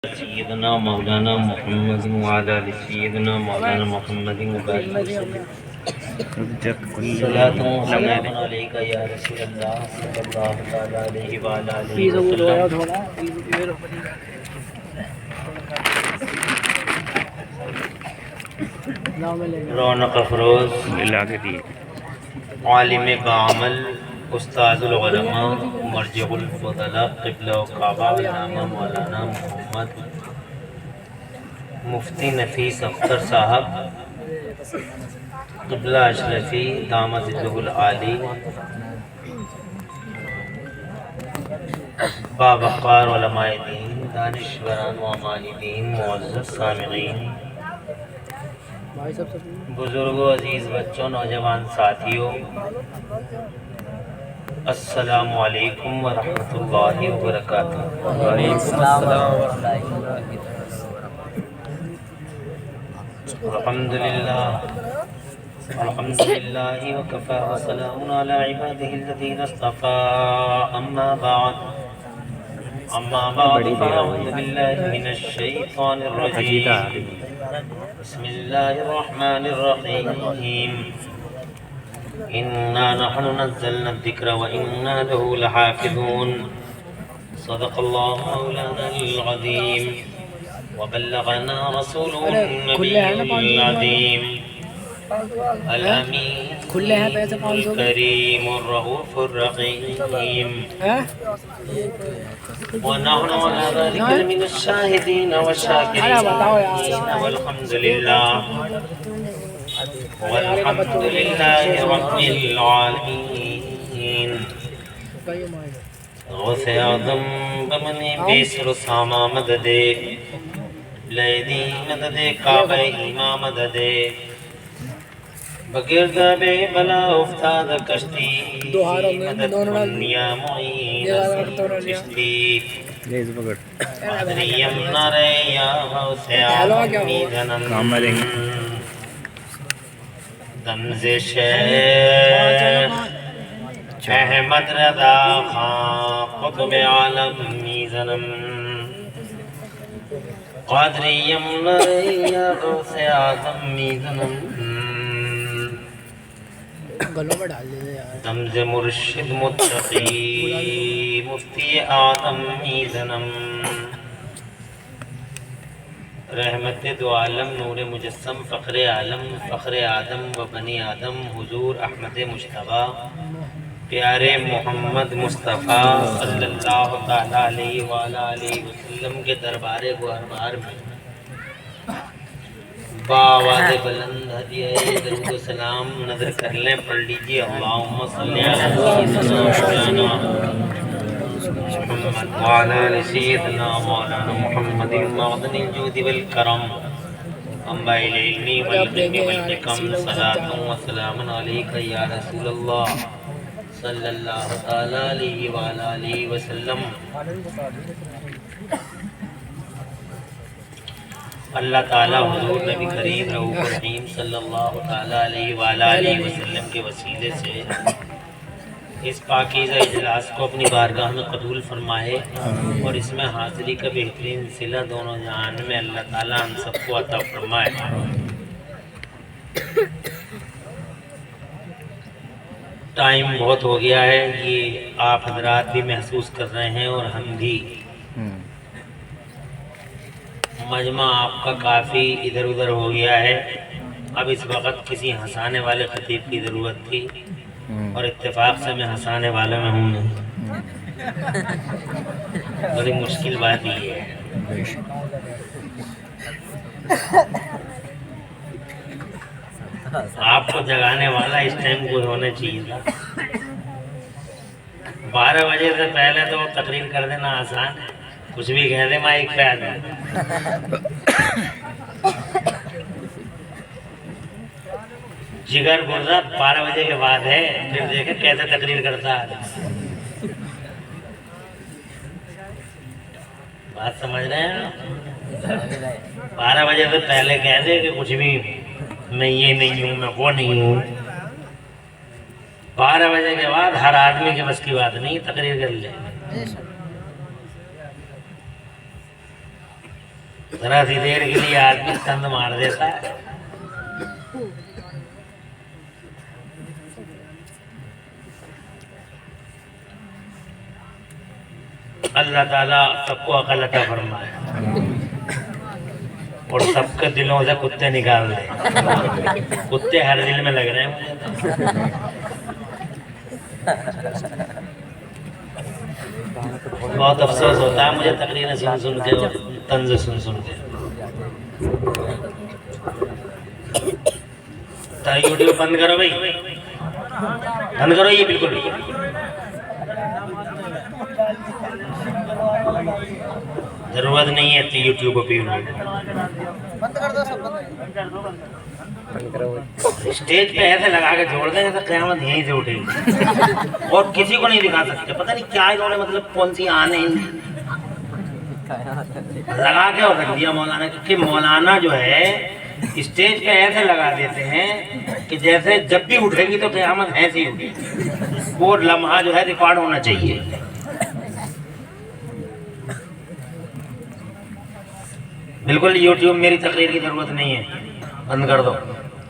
سيدنا مولانا محمد وعلى آل سيدنا مولانا محمد وبارك وسلم. صلاة وسلام عليك يا رسول الله صلى الله تعالى عليه وعلى آله وسلم. رونق افروز عالم بعمل استاذ العلماء مرجع الفضلاء قبلہ و کعبہ علامہ مولانا محمد مفتی نفیس اختر صاحب قبلہ اشرفی دامت ذوق العالی باوقار علماء دین دانشوران و عمالدین معزز سامعین بزرگوں عزیز بچوں نوجوان ساتھیوں السلام علیکم ورحمۃ اللہ وبرکاتہ. الحمدللہ وکفى وسلام علی عباده الذین اصطفى. اما بعد فاعوذ باللہ من الشیطان الرجیم. بسم اللہ الرحمن الرحیم. إنا نحن نزلنا الذكر وإنا له لحافظون. صدق الله مولانا العظيم وبلغنا رسوله النبي العظيم الأمين الكريم الرؤوف الرحيم. ونحن على ذلك من الشاهدين والشاكرين والحمد لله والحمد لله رب العالمين. غوث اعظم بمن بیسر ساما مددے لیدی مددے کعبہ ایما مددے بگرد بے بلا افتاد کشتی مدد دنیا معین چشتی قادریم نرے یا غوث اعظم میدنم دمز شیخ احمد رضا خان قطب عالم میزنم قادریم نریا غوث اعظم میزنم دمز مرشد متقی مفتی اعظم میزنم رحمت دو عالم نور مجسم فخر عالم فخر آدم و بنی آدم حضور احمد مجتبیٰ پیارے محمد مصطفیٰ صلی اللہ تعالیٰ علیہ وآلہ وسلم کے دربار گوہربار میں بآواز بلند ہدیہ درود و سلام نظر کر لیں. پڑھ لیجیے اللہم صلی علی سیدنا مولانا محمد وعلى آل سيدنا مولانا محمد معدن الجود والكرم انباء العلم والعلم والحکم. صلاة وسلام عليك يا رسول الله صلی اللہ تعالی علیہ وآلہ وسلم. اللہ تعالی حضور نبی کریم رؤوف الرحیم صلی اللہ تعالی علیہ وآلہ وسلم کے وسیلے سے اس پاکیزہ اجلاس کو اپنی بارگاہ میں قبول فرمائے اور اس میں حاضری کا بہترین صلہ دونوں جہان میں اللہ تعالیٰ ہم سب کو عطا فرمائے. ٹائم بہت ہو گیا ہے، یہ آپ حضرات بھی محسوس کر رہے ہیں اور ہم بھی. مجمع آپ کا کافی ادھر ادھر ہو گیا ہے. اب اس وقت کسی ہنسانے والے خطیب کی ضرورت تھی اور اتفاق سے میں ہنسانے والا میں ہوں نہیں. بڑی مشکل بات یہ ہے. آپ کو جگانے والا اس ٹائم کوئی ہونا چاہیے تھا. 12 بجے سے پہلے تو تقریر کر دینا آسان ہے، کچھ بھی کہہ دے مائک پہ آ جائے. جگر گرزہ 12 بجے کے بعد ہے، پھر دیکھیں کیسے تقریر کرتا ہے. بات سمجھ رہے ہیں؟ 12 بجے سے پہلے کہہ دے کہ کچھ بھی میں یہ نہیں ہوں، میں وہ نہیں ہوں. 12 بجے کے بعد ہر آدمی کے بس کی بات نہیں تقریر کر لے. ذرا سی دیر کے لیے آدمی تند مار دیتا ہے. اللہ تعالیٰ سب کو عقل عطا فرمائے اور سب کے دلوں سے کتے نکال دے. کتے ہر دل میں لگ رہے ہیں مجھے. بہت افسوس ہوتا ہے مجھے تقریر سن سن کے اور طنز سن سن کے. یوٹیوب بند کرو بھائی, بند کرو یہ بالکل. ضرورت نہیں ہے یوٹیوب پہ اسٹیج پہ ایسے لگا کے چھوڑ دیں جیسے قیامت یہیں سے اٹھے گی اور کسی کو نہیں دکھا سکتے. پتہ نہیں کیا انہوں نے مطلب کون سی آنے لگا کے اور رکھ دیا مولانا. کیونکہ مولانا جو ہے اسٹیج پہ ایسے لگا دیتے ہیں کہ جیسے جب بھی اٹھے گی تو قیامت ایسے ہی ہوگی. وہ لمحہ جو ہے ریکارڈ ہونا چاہیے. بالکل یوٹیوب میری تقریر کی ضرورت نہیں ہے, بند کر دو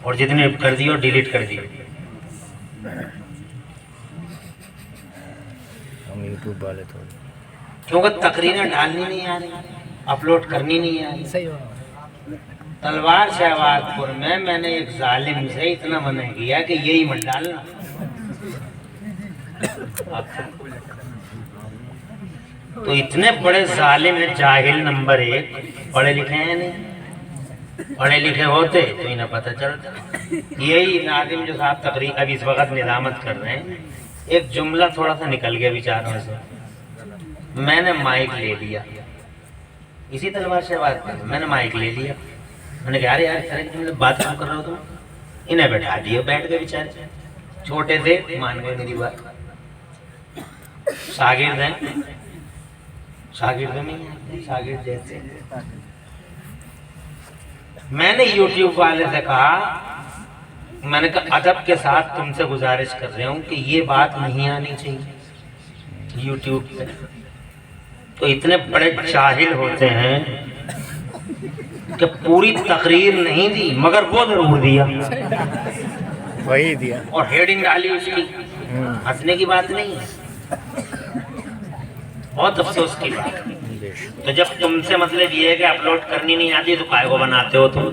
اور جتنے کر دیو ڈیلیٹ کر دیو. ہم یوٹیوب والے تو کیونکہ تقریریں ڈالنی نہیں آ رہی, اپلوڈ کرنی نہیں آ رہی. تلوار شہوار پور میں نے ایک ظالم سے اتنا منع کیا کہ یہی مت ڈالنا. تو اتنے بڑے ظالم ہیں, جاہل نمبر 1, پڑھے لکھے ہیں نہیں. پڑھے لکھے ہوتے تو انہیں پتہ چلتا. یہی ناظم جو صاحب تقریر اب اس وقت ندامت کر رہے ہیں, ایک جملہ تھوڑا سا نکل گیا بیچاروں سے. میں نے مائک لے لیا اسی تلوار سے بات کر, میں نے مائک لے لیا. میں نے کہا یار بات کیوں کر رہا ہو تم. انہیں بیٹھا دیا, بیٹھ گئے بیچارے. چھوٹے تھے, مان گئے میری بات. شاگرد ہیں, شاگرد نہیں, شاگرد جیسے. میں نے یوٹیوب والے سے کہا, میں نے کہا ادب کے ساتھ تم سے گزارش کر رہا ہوں کہ یہ بات نہیں آنی چاہیے یوٹیوب پہ. تو اتنے بڑے جاہل ہوتے ہیں کہ پوری تقریر نہیں دی مگر وہ ضرور دیا, وہی دیا اور ہیڈنگ ڈالی اس کی. ہنسنے کی بات نہیں ہے, بہت افسوس کی بات. تو جب تم سے مطلب یہ ہے کہ اپلوڈ کرنی نہیں آتی تو کائے کو بناتے ہو تم.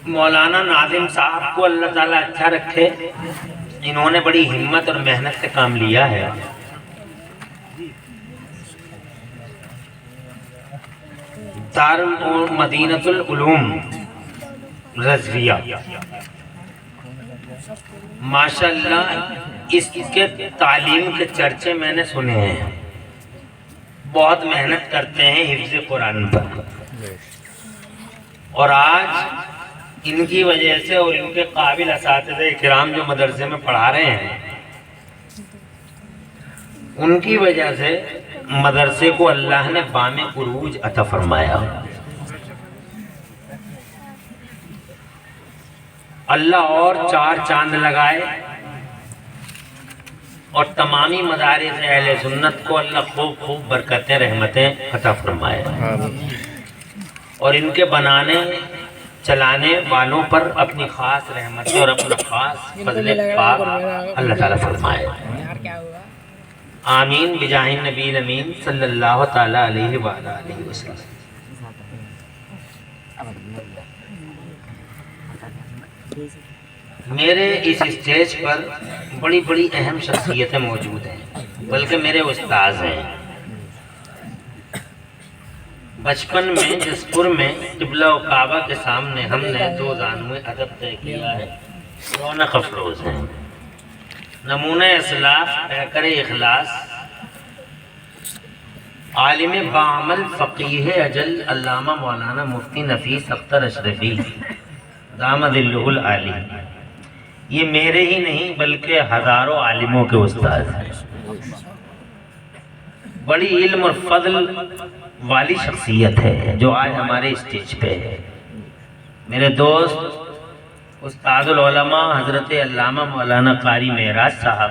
مولانا ناظم صاحب کو اللہ تعالیٰ اچھا رکھے, انہوں نے بڑی ہمت اور محنت سے کام لیا ہے. مدینۃ العلوم رضویہ ماشاءاللہ اس کے تعلیم کے چرچے میں نے سنے ہیں. بہت محنت کرتے ہیں حفظ قرآن پر, اور آج ان کی وجہ سے اور ان کے قابل اساتذہ کرام جو مدرسے میں پڑھا رہے ہیں, ان کی وجہ سے مدرسے کو اللہ نے بام عروج عطا فرمایا. اللہ اور 4 چاند لگائے اور تمامی مدارس اہل سنت کو اللہ خوب خوب برکتیں رحمتیں عطا فرمائے, اور ان کے بنانے چلانے والوں پر اپنی خاص رحمتیں اور اپنا خاص فضل پاک اللہ تعالیٰ فرمائے. آمین بجاہ النبی الامین صلی اللہ تعالیٰ علیہ وآلہ وسلم. میرے اس اسٹیج پر بڑی بڑی اہم شخصیتیں موجود ہیں, بلکہ میرے استاذ ہیں. بچپن میں جسپور میں قبلہ و کعبہ کے سامنے ہم نے 2 زانوے ادب طے کیا ہے, رونق افروز ہیں. نمونہ اسلاف پیکر اخلاص عالم بعمل فقیہ اجل علامہ مولانا مفتی نفیس اختر اشرفی دام ظلہ العالی. یہ میرے ہی نہیں بلکہ ہزاروں عالموں کے استاد ہیں. بڑی علم اور فضل والی شخصیت ہے جو آج ہمارے اسٹیج پہ ہے. میرے دوست استاد العلماء حضرت علامہ مولانا قاری معراج صاحب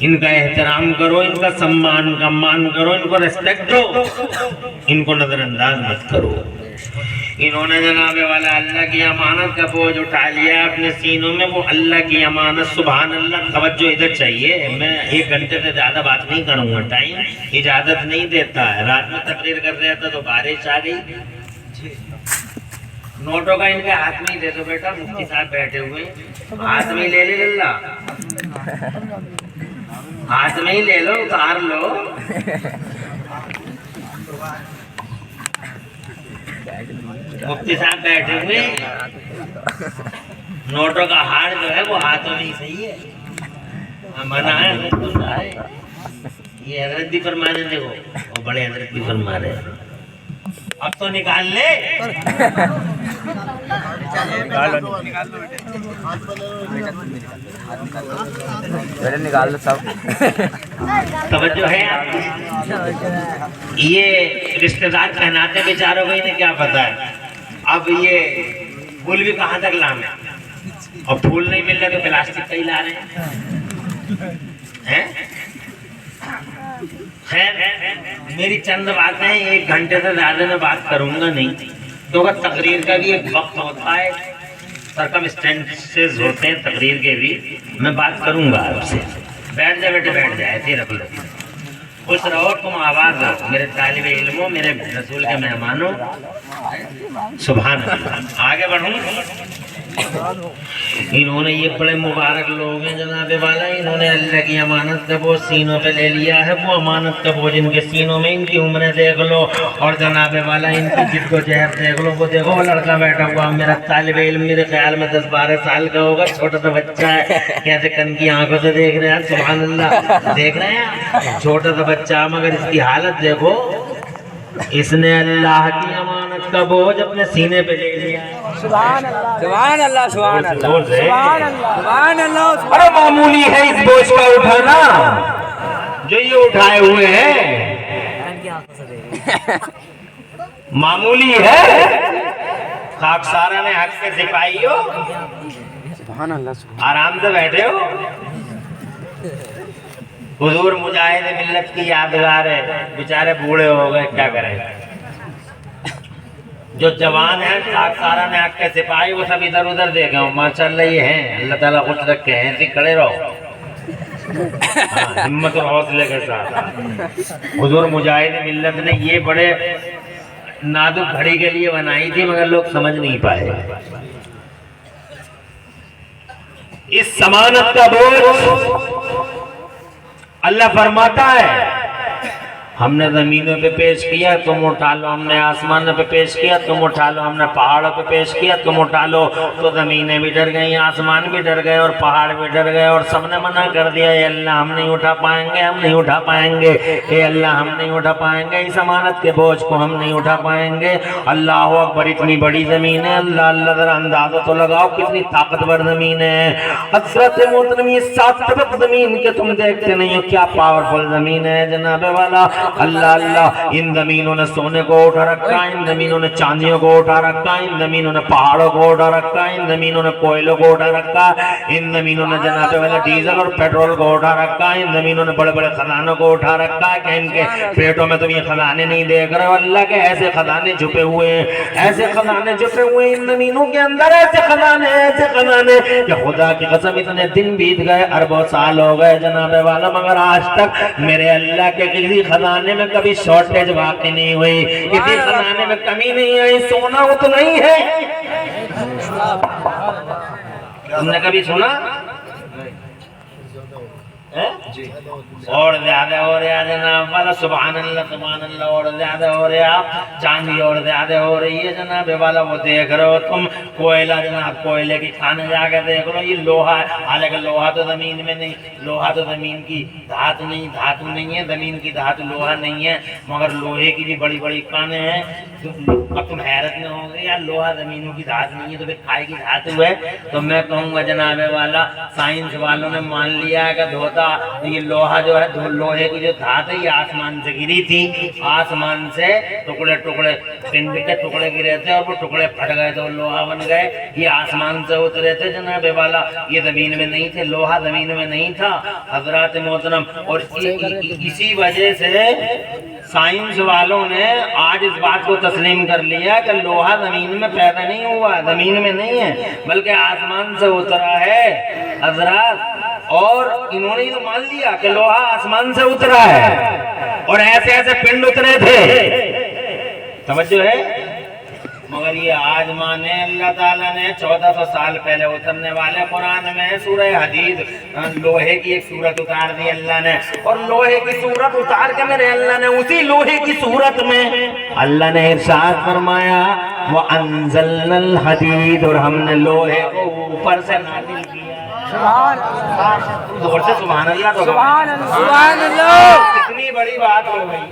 ان کا احترام کرو، ان کا سمان کرو، ان کو ریسپیکٹ دو، ان کو نظر انداز مت کرو۔ انہوں نے جناب والا اللہ کی امانت کا بوجھ اٹھا لیا اپنے سینوں میں، وہ اللہ کی امانت، سبحان اللہ۔ توجہ ادھر چاہیے، میں 1 گھنٹے سے زیادہ بات نہیں کروں گا، ٹائم اجازت نہیں دیتا ہے۔ رات میں تقریر کر رہا تھا تو بارش آ گئی، نوٹوں کا ان کے ہاتھ میں ہی دے دو بیٹا، مفتی صاحب بیٹھے ہوئے ہاتھ میں ہی لے لے اللہ، ہاتھ میں ہی لے لو، اتار لو۔ مفتی صاحب بیٹھے ہوئے، نوٹوں کا ہار جو ہے وہ ہاتھوں میں ہی صحیح ہے، منع ہے حضرت کو ہے۔ یہ حضرت بھی فرما رہے، دیکھو وہ بڑے حضرت بھی فرما رہے ہیں، اب تو نکال لے، نکال لو سب۔ توجہ ہے آپ کی؟ یہ رشتہ دار پہناتے بیچاروں کو انہیں کیا پتا ہے۔ اب یہ پھول بھی کہاں تک لانا، اور پھول نہیں مل رہے تو پلاسٹک کا ہی لا رہے ہیں۔ خیر میری چند باتیں، 1 گھنٹے سے زیادہ میں بات کروں گا نہیں، کیونکہ تقریر کا بھی ایک وقت ہوتا ہے، سرکمسٹینسز ہوتے ہیں تقریر کے بھی۔ میں بات کروں گا آپ سے، بیٹھ جائے بیٹے، بیٹھ جائے، ایسے رکھ لو، خوش رہو، تم آواز رہو، میرے طالب علموں، میرے رسول کے مہمانوں، سبحان اللہ۔ آگے بڑھوں، انہوں نے یہ بڑے مبارک لوگ ہیں جناب والا، انہوں نے اللہ کی امانت کا بوجھ سینوں پہ لے لیا ہے۔ وہ امانت کا بوجھ ان کے سینوں میں، ان کی عمریں دیکھ لو، اور جناب والا ان کی جد و جہد دیکھ لو۔ وہ دیکھو وہ لڑکا بیٹھا ہوا میرا طالب علم، میرے خیال میں 10-12 سال کا ہوگا، چھوٹا سا بچہ ہے، کیسے کن کی آنکھوں سے دیکھ رہے ہیں، سبحان اللہ، دیکھ رہے ہیں، چھوٹا سا بچہ، مگر اس کی حالت دیکھو، اس نے اللہ کی امانت کا بوجھ اپنے سینے پہ لے لیا۔ سبحان اللہ، سبحان اللہ، سبحان اللہ، سبحان اللہ، سبحان اللہ۔ بڑا معمولی ہے اس بوجھ کا اٹھانا جو یہ اٹھائے ہوئے ہیں، معمولی ہے۔ خاکسارہ نے حق کے سپاہی ہو، سبحان اللہ، آرام سے بیٹھے ہو، حضور مجاہد ملت کی یادگار ہے، بیچارے بوڑھے ہو گئے، کیا کریں۔ جو جوان ہیں خاکسارہ نے حق کے سپاہی، وہ سب ادھر ادھر دیکھے ہوں، ماشاءاللہ یہ ہیں، اللہ تعالیٰ خوش رکھے ہیں، ایسے کھڑے رہو، ہمت اور حوصلے کے ساتھ۔ حضور مجاہد ملت نے یہ بڑے نازک گھڑی کے لیے بنائی تھی، مگر لوگ سمجھ نہیں پائے۔ اس ضمانت کا بوجھ اللہ فرماتا ہے، ہم نے زمینوں پہ پیش کیا تم اٹھا لو، ہم نے آسمانوں پہ پیش کیا تم اٹھا لو، ہم نے پہاڑوں پہ پیش کیا تم اٹھا لو۔ تو زمینیں بھی ڈر گئیں، آسمان بھی ڈر گئے، اور پہاڑ بھی ڈر گئے، اور سب نے منع کر دیا، اے اللہ ہم نہیں اٹھا پائیں گے، ہم نہیں اٹھا پائیں گے، اے اللہ ہم نہیں اٹھا پائیں گے، اس امانت کے بوجھ کو ہم نہیں اٹھا پائیں گے۔ اللہ اکبر، اتنی بڑی زمین ہے، اللہ اللہ، ذرا اندازہ تو لگاؤ کتنی طاقتور زمین ہے۔ حضرت محترم، یہ 7 طبق زمین کے تم دیکھتے نہیں ہو، کیا پاورفل زمین ہے جناب والا۔ اللہ اللہ، ان زمینوں نے سونے کو اٹھا رکھا ہے، ان زمینوں نے چاندیوں کو اٹھا رکھا ہے، ان زمینوں نے پہاڑوں کو اٹھا رکھا ہے، ان زمینوں نے کوئلوں کو اٹھا رکھا ہے، ان زمینوں نے جناب والا ڈیزل اور پیٹرول کو اٹھا رکھا ہے، ان زمینوں نے بڑے بڑے خزانوں کو اٹھا رکھا ہے، کہ ان کے پیٹوں میں تم یہ خزانے نہیں دیکھ رہے ہو، اللہ کے ایسے خزانے چھپے ہوئے ہیں، ایسے خزانے چھپے ہوئے ہیں ان زمینوں کے اندر، ایسے خزانے کہ خدا کی قسم اتنے دن بیت گئے، اربوں سال ہو گئے جناب والا، مگر آج تک میرے اللہ کے کسی خزانے میں کبھی شارٹیج واقع نہیں ہوئی، کسی خزانے میں کمی نہیں آئی، سونا وہ تو نہیں ہے۔ تم نے کبھی سنا اور زیادہ ہو رہا جناب والا، سبحان اللہ سبحان اللہ، اور زیادہ ہو رہا، چاندی اور زیادہ ہو رہی ہے جناب والا۔ وہ دیکھ رہے ہو تم کوئلہ، جناب کوئلے کی کھانے جا کے دیکھ رہو، یہ لوہا ہے، حالانکہ لوہا تو زمین میں نہیں، لوہا تو زمین کی دھات نہیں ہے، زمین کی دھات لوہا نہیں ہے، مگر لوہے کی بھی بڑی بڑی کانیں ہیں۔ اب تم حیرت میں ہوں گے، یار لوہا زمینوں کی دھات نہیں ہے تو پھر کھائے کی دھات ہوئے؟ تو میں کہوں گا جناب والا، سائنس والوں نے مان لیا ہے کہ دھوتا، یہ لوہا جو ہے، لوہے کی جو دھات ہے یہ آسمان سے گری تھی، آسمان سے ٹکڑے ٹکڑے پنڈ کے ٹکڑے گرے تھے اور وہ ٹکڑے پھٹ گئے تھے اور لوہا بن گئے. یہ آسمان سے اترے تھے جناب والا, یہ زمین میں نہیں تھے, لوہا زمین میں نہیں تھا حضرات محترم. اور اسی وجہ سے سائنس والوں نے آج اس بات کو تسلیم کر لیا کہ لوہا زمین میں پیدا نہیں ہوا, زمین میں نہیں ہے بلکہ آسمان سے اترا ہے حضرات. اور انہوں نے تو مان لیا کہ لوہا آسمان سے اترا ہے اور ایسے ایسے پنڈ اترے تھے, توجہ ہے. مگر یہ آج مانے اللہ تعالیٰ نے 1400 سال پہلے اترنے والے قرآن میں سورہ حدید لوہے کی ایک صورت اتار دی اللہ نے, اور لوہے کی صورت اتار کے میرے اللہ نے اسی لوہے کی صورت میں اللہ نے ارشاد فرمایا وَأَنزَلْنَا الْحَدِيدَ, اور ہم نے لوہے کو اوپر سے نازل کیا. سبحان اللہ, زور سے سبحان اللہ تو سبحان اللہ, سبحان اللہ. کتنی بڑی بات ہو گئی,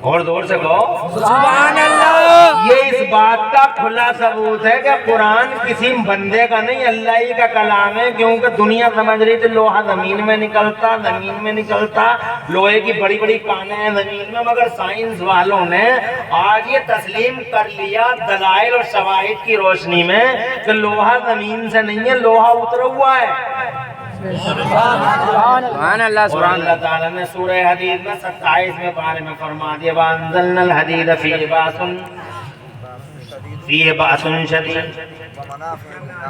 اور زور سے کہو سبحان اللہ. یہ اس بات کا کھلا ثبوت ہے کہ قرآن کسی بندے کا نہیں, اللہ ہی کا کلام ہے. کیونکہ دنیا سمجھ رہی تھی لوہا زمین میں نکلتا, زمین میں نکلتا, لوہے کی بڑی بڑی کانیں ہیں زمین میں, مگر سائنس والوں نے آج یہ تسلیم کر لیا دلائل اور شواہد کی روشنی میں کہ لوہا زمین سے نہیں ہے, لوہا اترا ہوا ہے. سبحان اللہ, اور سبحان اللہ تعالیٰ نے سورہ حدید میں 27 بارے میں فرما دیا وَأَنزَلْنَا الْحَدِيدَ فِيهِ بَأْسٌ شَدِيدٌ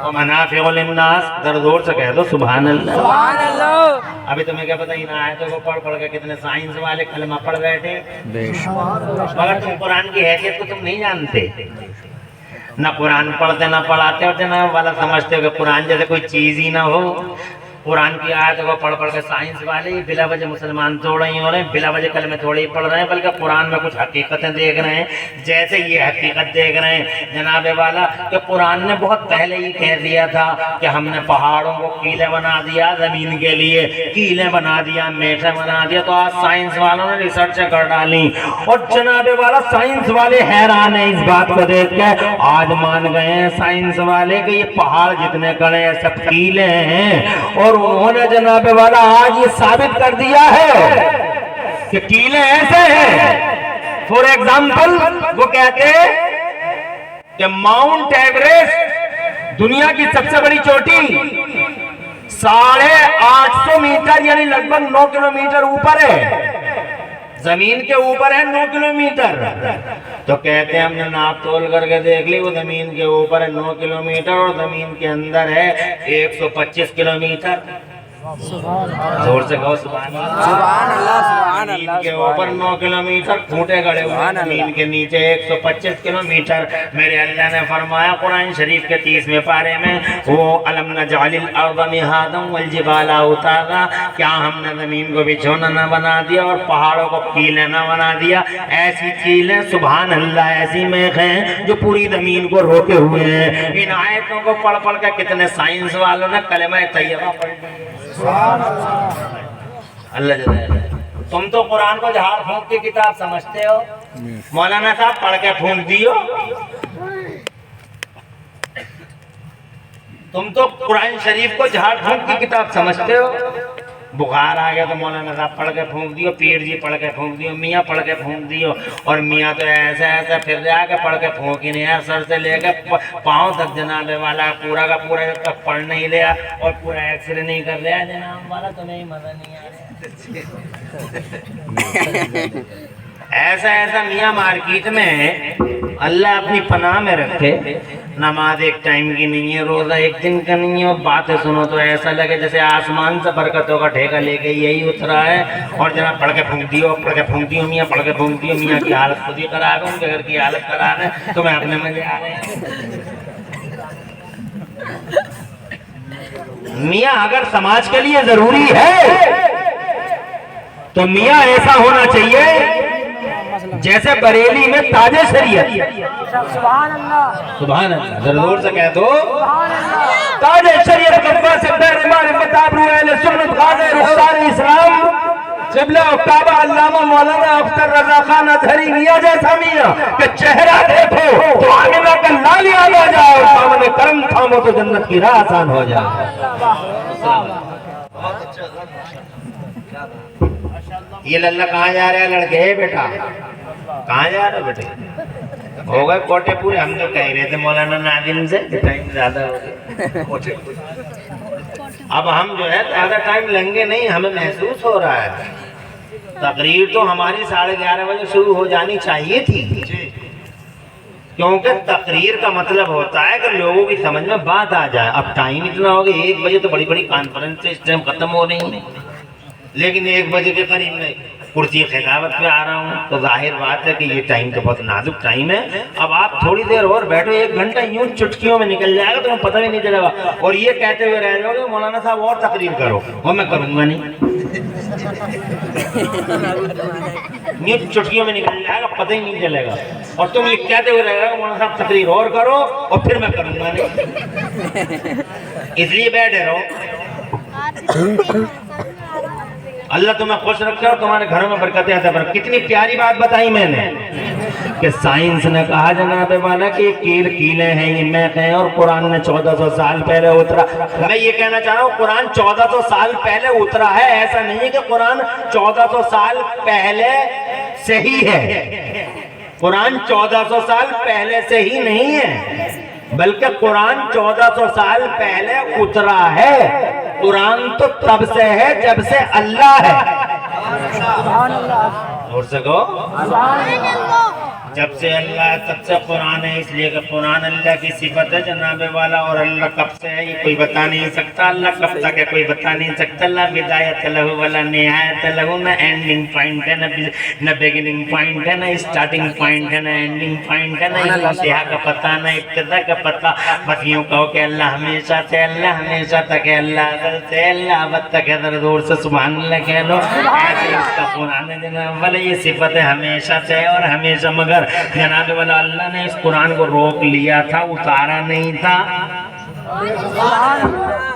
وَمَنَافِعُ لِلنَّاسِ. ذرا زور سے کہہ دو سبحان اللہ, سبحان اللہ. ابھی تمہیں کیا پتہ ان آیتوں کو پڑھ پڑھ کے کتنے سائنس والے کلمہ پڑھ بیٹھے, مگر تم قرآن کی حیثیت کو تم نہیں جانتے. نہ قرآن پڑھتے نہ پڑھاتے, اور جناب والا سمجھتے ہو کہ قرآن جیسے کوئی چیز ہی نہ ہو. قرآن کی آیتوں کو پڑھ پڑھ کے سائنس والے ہی بلا وجہ مسلمان تھوڑے ہی ہو رہے ہیں, بلا وجہ کلمے تھوڑے ہی پڑھ رہے ہیں, بلکہ قرآن میں کچھ حقیقتیں دیکھ رہے ہیں. جیسے یہ حقیقت دیکھ رہے ہیں جناب والا کہ قرآن نے بہت پہلے ہی کہہ دیا تھا کہ ہم نے پہاڑوں کو کیلیں بنا دیا, زمین کے لیے کیلیں بنا دیا, میٹھے بنا دیا. تو آج سائنس والوں نے ریسرچ کر ڈالی, اور جناب والا سائنس والے حیران ہیں اس بات کو دیکھ کے. آج مان گئے ہیں سائنس والے کہ یہ پہاڑ جتنے کڑے ہیں سب کیلیں ہیں, اور انہوں نے جناب والا آج یہ ثابت کر دیا ہے کہ کیلیں ایسے ہیں. فور ایگزامپل وہ کہتے ہیں کہ ماؤنٹ ایوریسٹ دنیا کی سب سے بڑی چوٹی 850 میٹر یعنی لگ بھگ 9 کلومیٹر اوپر ہے, زمین کے اوپر ہے 9 کلومیٹر. تو کہتے ہیں ہم نے ناپ تول کر کے دیکھ لی, وہ زمین کے اوپر ہے 9 کلومیٹر اور زمین کے اندر ہے 125 کلومیٹر. زور سے کہو سبحان اللہ, سبحان اللہ, سبحان زمین اللہ. کے اوپر 9 کلومیٹر کھوٹے گڑے ہوئے ہیں, زمین کے نیچے 125 کلومیٹر. میرے اللہ نے فرمایا قرآن شریف کے 30ویں پارے میں وہ الم نجعل الارض مہادا والجبال اوتادا, کیا ہم نے زمین کو بچھونا نہ بنا دیا اور پہاڑوں کو کیلیں نہ بنا دیا. ایسی کیلیں سبحان اللہ, ایسی میخ ہیں جو پوری زمین کو روکے ہوئے ہیں. ان آیتوں کو پڑھ پڑھ کے کتنے سائنس والوں نے کلمہ طیبہ پڑھ لیا. اللہ جل. تم تو قرآن کو جھاڑ پھونک کی کتاب سمجھتے ہو, مولانا صاحب پڑھ کے پھونک دیو. تم تو قرآن شریف کو جھاڑ پھونک کی کتاب سمجھتے ہو. بخار آ گیا تو مولانا صاحب پڑھ کے پھونک دیو, پیر جی پڑھ کے پھونک دیو, میاں پڑھ کے پھونک دیو. اور میاں تو ایسا ایسا پھر جا کے پڑھ کے پھونک ہی نہیں ہے, سر سے لے کے پاؤں تک جناب والا پورا کا پورا جب تک پڑھ نہیں لیا اور پورا ایکس رے نہیں کر لیا جناب والا تمہیں مزہ نہیں آ رہا. ایسا ایسا میاں مارکیٹ میں ہے, اللہ اپنی پناہ میں رکھے. نماز ایک ٹائم کی نہیں ہے, روزہ ایک دن کا نہیں ہے, اور باتیں سنو تو ایسا لگے جیسے آسمان سے برکتوں کا ٹھیکہ لے کے یہی اترا ہے. اور جناب پڑھ کے پھونک دیو, پڑھ کے پھونک دیو, میاں پڑھ کے پھونک دیو. میاں کی حالت خود ہی خراب ہے, ان کے گھر کی حالت خراب ہے, تمہیں اپنے مزے آ رہے ہیں. میاں اگر سماج کے لیے ضروری ہے تو میاں ایسا ہونا چاہیے جیسے بریلی میں تاج شریعت. سبحان اللہ, سبحان اللہ, ضرور سے کہہ دو سبحان اللہ. تاج شریعت قبا سے دربار مطابر اہل سنت غازی رخسار اسلام قبلہ کعبہ علامہ مولانا اختر رضا خان اطہری میاں جیسا میاں کہ چہرہ دیکھو تو آمنہ کا لال یاد آ جائے, اور سامنے کرم تھامو تو جنت کی راہ آسان ہو جائے. یہ للہ کہاں جا رہے ہیں؟ لڑکے بیٹا کہاں جا رہے ہو بیٹے؟ ہو گئے کوٹے پورے؟ ہم تو کہہ رہے تھے مولانا ناظم سے کہ ٹائم زیادہ ہو گیا کوٹے پورے۔ اب ہم جو ہے زیادہ ٹائم لیں گے نہیں، ہمیں محسوس ہو رہا ہے تقریر تو ہماری 11:30 بجے شروع ہو جانی چاہیے تھی، کیونکہ تقریر کا مطلب ہوتا ہے کہ لوگوں کی سمجھ میں بات آ جائے۔ اب ٹائم اتنا ہو گیا 1 بجے تو بڑی بڑی کانفرنس سے اس ٹائم ختم ہو رہی ہیں، لیکن 1 بجے کے قریب میں کرسی خطابت پہ آ رہا ہوں، تو ظاہر بات ہے کہ یہ ٹائم تو بہت نازک ٹائم ہے۔ اب آپ تھوڑی دیر اور بیٹھو، 1 گھنٹہ یوں چٹکیوں میں نکل جائے گا، تمہیں پتہ بھی نہیں چلے گا، اور یہ کہتے ہوئے رہ جاؤ گے مولانا صاحب اور تقریر کرو، وہ میں کروں گا نہیں، یہ چٹکیوں میں نکل جائے گا، پتہ ہی نہیں چلے گا، اور تم یہ کہتے ہوئے رہے گا مولانا صاحب تقریر اور کرو، اور پھر میں کروں گا نہیں، اس لیے بیٹھے رہو۔ اللہ تمہیں خوش رکھے اور تمہارے گھروں میں برکتیں عطا فرمائے۔ کتنی پیاری بات بتائی میں نے کہ سائنس نے کہا جناب والا کہ کیلیں ہیں، یہ میخ ہیں، اور قرآن نے 1400 سال پہلے اترا۔ میں یہ کہنا چاہ رہا ہوں قرآن 1400 سال پہلے اترا ہے، ایسا نہیں ہے کہ قرآن 1400 سال پہلے سے ہی ہے، قرآن 1400 سال پہلے سے ہی نہیں ہے، بلکہ قرآن 1400 سال پہلے اترا ہے۔ قرآن تو تب سے ہے جب سے اللہ ہے، اور سے کہو جب سے اللہ ہے تب سے قرآن ہے، اس لیے کہ قرآن اللہ کی صفت ہے جناب والا، اور اللہ کب سے ہے یہ کوئی بتا نہیں سکتا، اللہ کب تک ہے کوئی بتا نہیں سکتا، اللہ بدایت لہو ولا نہایت لہو، نہ اینڈنگ پوائنٹ ہے نہ بگننگ پوائنٹ ہے، نہ اسٹارٹنگ پوائنٹ ہے، نہ اینڈنگ پوائنٹ ہے، نہ انتہا کا پتہ نہ ابتدا کا پتہ، بس یوں کہو کہ اللہ ہمیشہ سے، اللہ ہمیشہ تک ہے، اللہ ازل سے، اللہ ابد تک ہے، ذرا زور سے سبحان اللہ کہہ لو۔ ایسے اس کا قرآن ہے جناب والا، یہ صفت ہے ہمیشہ سے اور ہمیشہ، مگر جناب والا اللہ نے اس قرآن کو روک لیا تھا، اتارا نہیں تھا،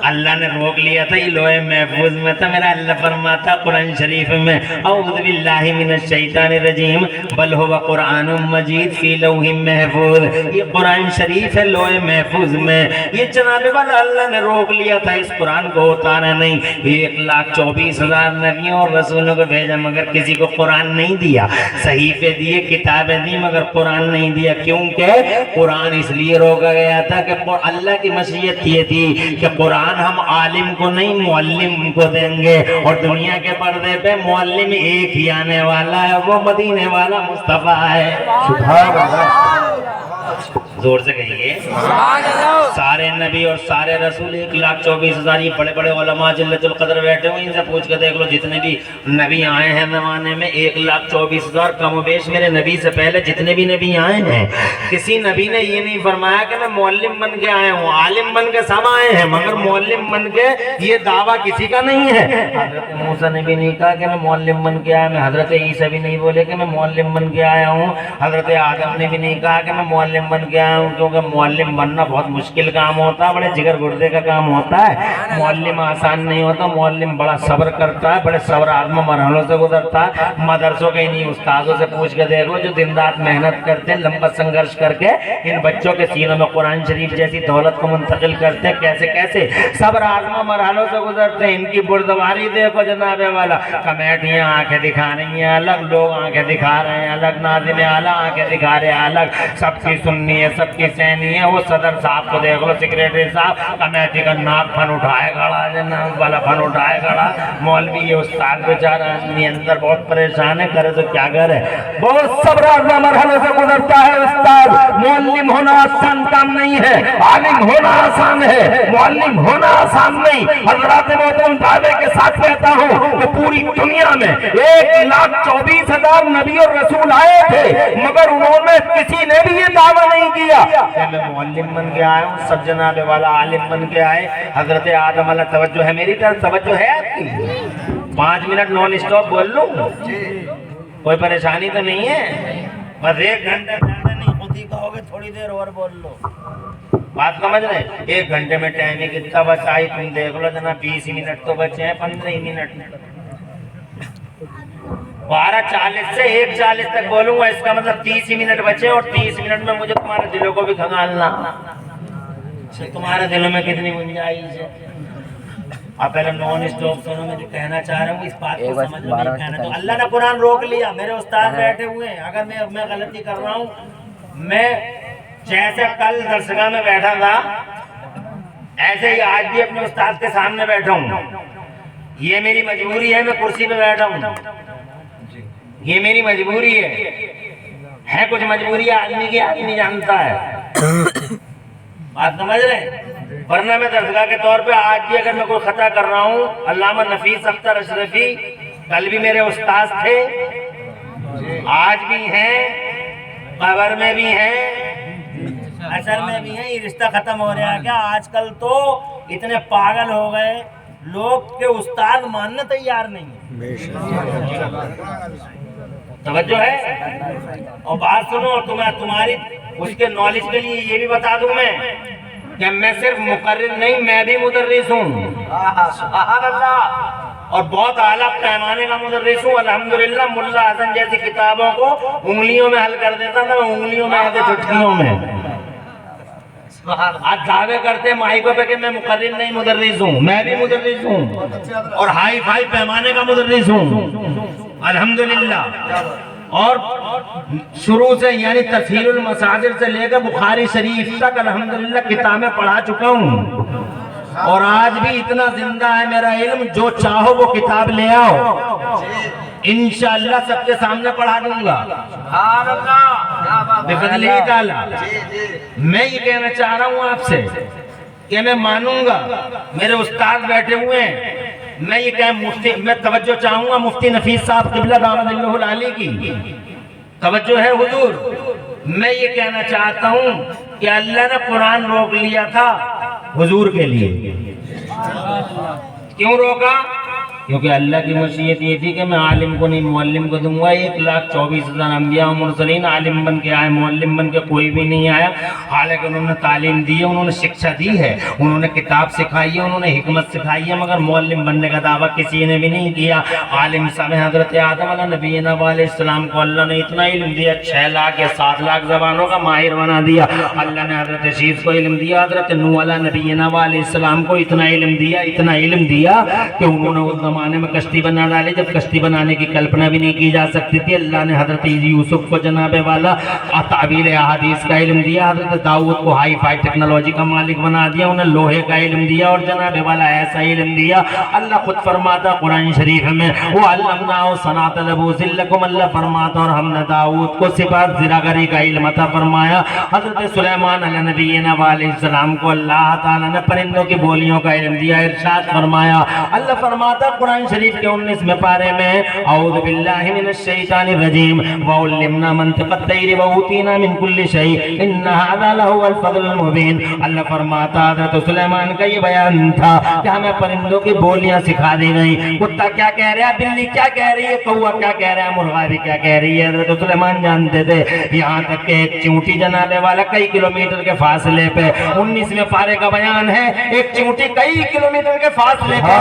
اللہ نے روک لیا تھا، یہ لوح محفوظ میں تھا۔ میرا اللہ فرماتا قرآن شریف میں اعوذ باللہ من الشیطان الرجیم بل هو قرآن مجید فی لوح محفوظ، یہ قرآن شریف ہے لوح محفوظ میں، یہ جناب والا اللہ نے روک لیا تھا، اس قرآن کو اتارا نہیں۔ 1,24,000 نبیوں اور رسولوں کو بھیجا، مگر کسی کو قرآن نہیں دیا، صحیفے دیے، کتابیں دی، مگر قرآن نہیں دیا، کیونکہ قرآن اس لیے روکا گیا تھا کہ اللہ کی مشیت یہ تھی کہ قرآن ہم عالم کو نہیں معلم کو دیں گے، اور دنیا کے پردے پہ معلم ایک ہی آنے والا ہے، وہ مدینے والا مصطفیٰ ہے۔ سبحان اللہ، زور سے کہیے سارے نبی اور سارے رسول 1,24,000، یہ بڑے بڑے علماء جلت القدر بیٹھے ہوئے، ان سے پوچھ کے دیکھ لو جتنے بھی نبی آئے ہیں زمانے میں 1,24,000 کم و بیش میرے نبی سے پہلے جتنے بھی نبی آئے ہیں، کسی نبی نے یہ نہیں فرمایا کہ میں معلم بن کے آیا ہوں، عالم بن کے سب آئے ہیں، مگر معلم بن کے یہ دعویٰ کسی کا نہیں ہے۔ حضرت موسیٰ نے بھی نہیں کہا کہ میں معلم بن کے آیا، میں حضرت عیسیٰ بھی نہیں بولے کہ میں معلم بن کے آیا ہوں، حضرت آدم نے بھی نہیں کہا کہ میں معلم بن کے آیا ہوں، کیونکہ معلم بننا بہت مشکل کام ہوتا ہے، بڑے جگر گردے کا کام ہوتا ہے، معلم آسان نہیں ہوتا، معلم بڑا صبر کرتا ہے، بڑے صبر آزما مرحلوں سے گزرتا ہے۔ مدرسوں کے انہیں استاذوں سے پوچھ کے دیکھو جو دن رات محنت کرتے ہیں، لمبا سنگرش کر کے ان بچوں کے سینوں میں قرآن شریف جیسی دولت کو منتقل کرتے ہیں، کیسے کیسے صبر آزما مرحلوں سے گزرتے ہیں، ان کی بردباری دیکھو جناب والا، کمیٹیاں آنکھیں دکھا رہی ہیں الگ، لوگ آنکھیں دکھا رہے ہیں الگ، ناظم اعلیٰ آنکھیں دکھا رہے ہیں الگ، سب کی سننی ہے سب کی سہنی ہے۔ وہ صدر صاحب کو دیکھ لو، سیکریٹری صاحب کمیٹی کا ناک پھن اٹھائے کھڑا، جناب والا پھن اٹھائے کھڑا، مولوی یہ استاد بیچارہ اندر بہت پریشان ہے، کرے تو کیا کرے، بہت صبر آزما مرحلے سے گزرتا ہے استاد۔ معلم ہونا آسان کام نہیں ہے، عالم ہونا آسان ہے، معلم ہونا آسان نہیں۔ حضرات محترم دعوے کے ساتھ کہتا ہوں کہ پوری دنیا میں 1,24,000 نبی اور رسول آئے تھے، مگر انہوں نے کسی نے بھی یہ دعویٰ نہیں کیا کہ میں معلم بن کے آیا ہوں، سب جناب والا عالم بن کے آئے۔ حضرت آدم والا توجہ ہے میری طرف، توجہ ہے آپ کی؟ 5 منٹ نان اسٹاپ بول لوں، کوئی پریشانی تو نہیں ہے؟ بس 1 گھنٹہ زیادہ نہیں، خود ہی کہو گے تھوڑی دیر اور بول لو، بات سمجھ رہے؟ 1 گھنٹے میں ٹائم کتنا بچا ہے تم دیکھ لو جناب، 20 منٹ تو بچے ہیں، 15 منٹ 12:40 سے 1:40 تک بولوں گا، اس کا مطلب 30 منٹ بچے، اور 30 منٹ میں مجھے تمہارے دلوں کو بھی کھنگالنا، تمہارے دلوں میں کتنی گنجائش ہے؟ آپ پہلے نان اسٹاپ سنو، میں جو کہنا چاہ رہا ہوں اس بات کو سمجھ میں نہیں کہنا تو اللہ نے قرآن روک لیا، میرے استاد بیٹھے ہوئے ہیں، اگر میں غلطی کر رہا ہوں، میں جیسے کل درسگاہ میں بیٹھا تھا ایسے ہی آج بھی اپنے استاد کے سامنے بیٹھا ہوں، یہ میری مجبوری ہے، میں کرسی پہ بیٹھا ہوں، یہ میری مجبوری ہے کچھ مجبوری آدمی کی آدمی جانتا ہے، بات سمجھ رہے ہیں؟ ورنہ میں درسگاہ کے طور پہ آج بھی اگر میں کوئی خطا کر رہا ہوں، علامہ نفیس اختر اشرفی کل بھی میرے استاد تھے، آج بھی ہیں، قبر میں بھی ہیں، اصل میں بھی ہیں، یہ رشتہ ختم ہو رہا ہے کیا؟ آج کل تو اتنے پاگل ہو گئے لوگ کہ استاد ماننا تیار نہیں ہے، توجہ ہے؟ اور بات سنو، تمہاری اس کے نالج کے لیے یہ بھی بتا دوں میں کہ میں صرف مقرر نہیں، میں بھی مدرس ہوں، سبحان اللہ، اور بہت اعلیٰ پیمانے کا مدرس ہوں، الحمدللہ۔ ملا حسن جیسی کتابوں کو انگلیوں میں حل کر دیتا تھا، میں انگلیوں میں ایسے چٹکیوں میں، آج دعوے کرتے مائکوں پہ کہ میں مقرر نہیں مدرس ہوں، میں بھی مدرس ہوں اور ہائی فائی پیمانے کا مدرس ہوں، الحمدللہ۔ اور شروع سے یعنی تسہیل المصادر سے لے کر بخاری شریف تک الحمدللہ کتابیں پڑھا چکا ہوں، اور آج بھی اتنا زندہ ہے میرا علم، جو چاہو وہ کتاب لے آؤ، انشاءاللہ سب کے سامنے پڑھا دوں گا، بفضل تعالی۔ میں یہ کہنا چاہ رہا ہوں آپ سے کہ میں مانوں گا، میرے استاد بیٹھے ہوئے ہیں، میں یہ کہ میں توجہ چاہوں گا مفتی نفیس صاحب قبلہ دامت اللہ العالی کی توجہ ہے حضور۔ میں یہ کہنا چاہتا ہوں کہ اللہ نے قرآن روک لیا تھا حضور کے لیے، کیوں روکا؟ کیونکہ اللہ کی مشیت یہ تھی کہ میں عالم کو نہیں معلم کو دوں گا۔ 1,24,000 انبیاء و مرسلین عالم بن کے آئے، معلم بن کے کوئی بھی نہیں آیا، حالانکہ انہوں نے تعلیم دی ہے، انہوں نے شکشا دی ہے، انہوں نے کتاب سکھائی ہے، انہوں نے حکمت سکھائی ہے، مگر معلم بننے کا دعویٰ کسی نے بھی نہیں کیا۔ عالم صاحب حضرت آدم علیہ نبینا علیہ السلام کو اللہ نے اتنا علم دیا، 6 لاکھ یا 7 لاکھ زبانوں کا ماہر بنا دیا۔ اللہ نے حضرت شیخ کو علم دیا، حضرت نوح علیہ نبینا علیہ السلام کو اتنا علم دیا کہ انہوں نے اس زمانے میں کشتی بنا ڈالی، جب کشتی بنانے کی کلپنا بھی نہیں کی جا سکتی تھی۔ اللہ نے حضرت یوسف کو جناب والا تعبیر احادیث کا علم دیا، حضرت داؤد کو ہائی فائی ٹیکنالوجی کا مالک بنا دیا، انہیں لوہے کا علم دیا، اور جناب والا ایسا علم دیا۔ اللہ خود فرماتا قرآن شریف میں وَعَلَّمْنَاهُ صَنْعَةَ لَبُوسٍ لَكُمْ، اللہ فرماتا اور ہم نے داؤد کو صفات زراگری کا علم عطا فرمایا۔ حضرت سلیمان علیہ نبینا علیہ السلام کو اللہ تعالیٰ نے پرندوں کی بولیوں کا علم دیا، ارشاد فرمایا۔ اللہ فرماتا قرآن شریف کے 19 پارے میں اعوذ باللہ من الشیطان الرجیم وَعُلِّمْنَا مَنْطِقَ الطَّيْرِ وَأُوتِينَا مِنْ كُلِّ شَيْءٍ إِنَّ هَذَا لَهُوَ الْفَضْلُ الْمُبِينُ۔ اللہ فرماتا حضرت سلیمان کا یہ بیان تھا کہ ہمیں پرندوں کی بولیاں سکھا دی گئی، کتا کیا کہہ رہا ہے، بلی کیا کہہ رہی ہے، کوا کیا کہہ رہا ہے، مرغا بھی کیا کہہ رہی ہے۔ حضرت سلیمان جانتے تھے، یہاں تک کہ ایک چونٹی جناب والا کئی کلومیٹر کے فاصلے پہ 19 پارے کا بیان ہے، ایک چونٹی کئی کلومیٹر کے فاصلے پہ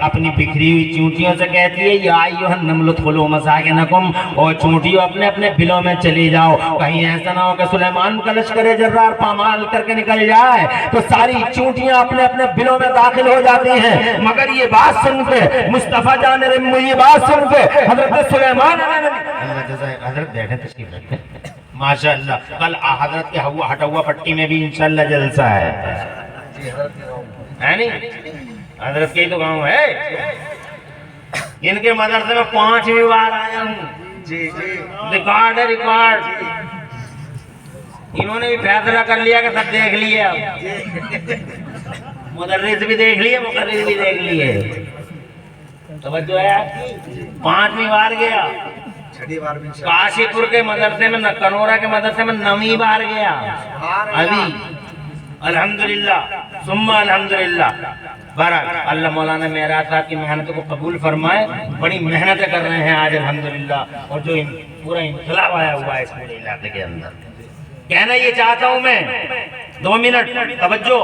اپنی بکھری ہوئی چونٹیوں سے کہتی ہے یا ایھا النمل ادخلوا مساکنکم، اور چونٹیوں اپنے اپنے بلوں میں چلی جاؤ، کہیں ایسا نہ ہو کہ سلیمان کا لشکر جرار پامال کر کے نکل جائے تو ساری چونٹیاں اپنے اپنے بلوں میں داخل ہو جاتی ہیں۔ مگر یہ بات سن کے مصطفیٰ جان رمو، یہ بات سن کے حضرت سلیمان حضرت بیٹھے تشریف رکھتے ماشاءاللہ، کل حضرت کے ہٹوا پٹی میں بھی انشاءاللہ جلسہ ہے نہیں؟ حضرت کے ہی تو گاؤں ہے، ان کے مدرسے میں 5ویں بار آیا ہوں، ریکارڈ ہے ریکارڈ۔ انہوں نے بھی فیصلہ کر لیا کہ سب دیکھ لیے، اب مدرس بھی دیکھ لیے، مقرر بھی دیکھ لیے، توجہ ہے آپ کی۔ 5ویں بار گیا، کاشی پور کے مدرسے میں، کنورا کے مدرسے میں 9ویں بار گیا ابھی، الحمدللہ ثم الحمدللہ۔ بہرحال اللہ مولانا معراج صاحب کی محنتوں کو قبول فرمائے، بڑی محنتیں کر رہے ہیں آج الحمدللہ، اور جو پورا انقلاب آیا ہوا ہے اس پورے علاقے کے اندر۔ کہنا یہ چاہتا ہوں میں 2 منٹ توجہ.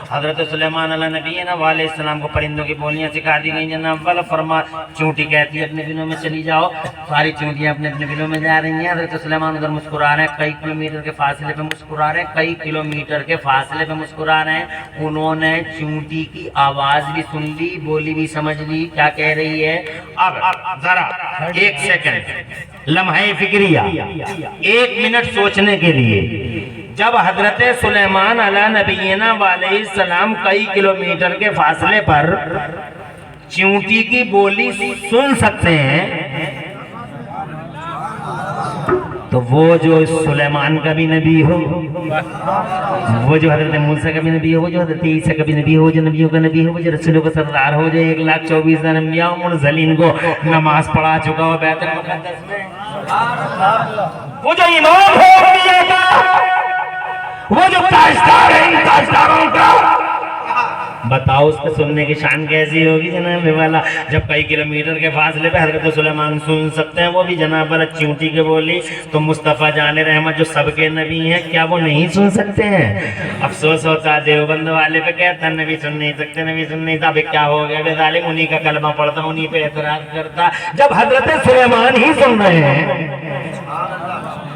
حضرت سلیمان علیہ نبی علیہ السلام کو پرندوں کی بولیاں سکھا دی گئی جناب والا. فرما چونٹی کہتی ہے اپنے بلوں میں چلی جاؤ. ساری چونٹیاں اپنے اپنے بلوں میں جا رہی ہیں. حضرت سلیمان ادھر مسکرا رہے ہیں, کئی کلومیٹر کے فاصلے پہ مسکرا رہے ہیں, کئی کلومیٹر کے فاصلے پہ مسکرا رہے ہیں. انہوں نے چونٹی کی آواز بھی سن لی, بولی بھی سمجھ لی کیا کہہ رہی ہے. اب ذرا 1 سیکنڈ لمحہ فکریہ, 1 منٹ سوچنے کے لیے. جب حضرت سلیمان علیہ نبینا علیہ السلام کئی کلومیٹر کے فاصلے پر چونٹی کی بولی سن سکتے ہیں, تو وہ جو سلیمان کا بھی نبی ہو, وہ جو حضرت موسیٰ کا بھی نبی ہو, وہ جو حضرت عیسیٰ کا بھی نبی ہو, جو نبیوں کا نبی ہو, وہ جو رسولوں کا سردار ہو, جو 1,24,000 انبیاء مرسلین کو نماز پڑھا چکا ہو بیت المقدس میں, وہ جو امام ہو انبیاء کا, وہ جو تاجدار ہے ان تاجداروں کا, بتاؤ اس کے سننے کی شان کیسی ہوگی جناب والا. جب کئی کلومیٹر کے فاصلے پہ حضرت سلیمان سن سکتے ہیں وہ بھی جناب والا چونٹی کے بولی, تو مصطفیٰ جان رحمت جو سب کے نبی ہیں کیا وہ نہیں سن سکتے ہیں؟ افسوس ہوتا دیوبند والے پہ, کہتا نبی سن نہیں سکتے, نبی سن نہیں سکتے. کیا ہو گیا بے ظالم, انہی کا کلمہ پڑھتا, انہی پہ اعتراض کرتا, جب حضرت سلیمان ہی سن رہے ہیں.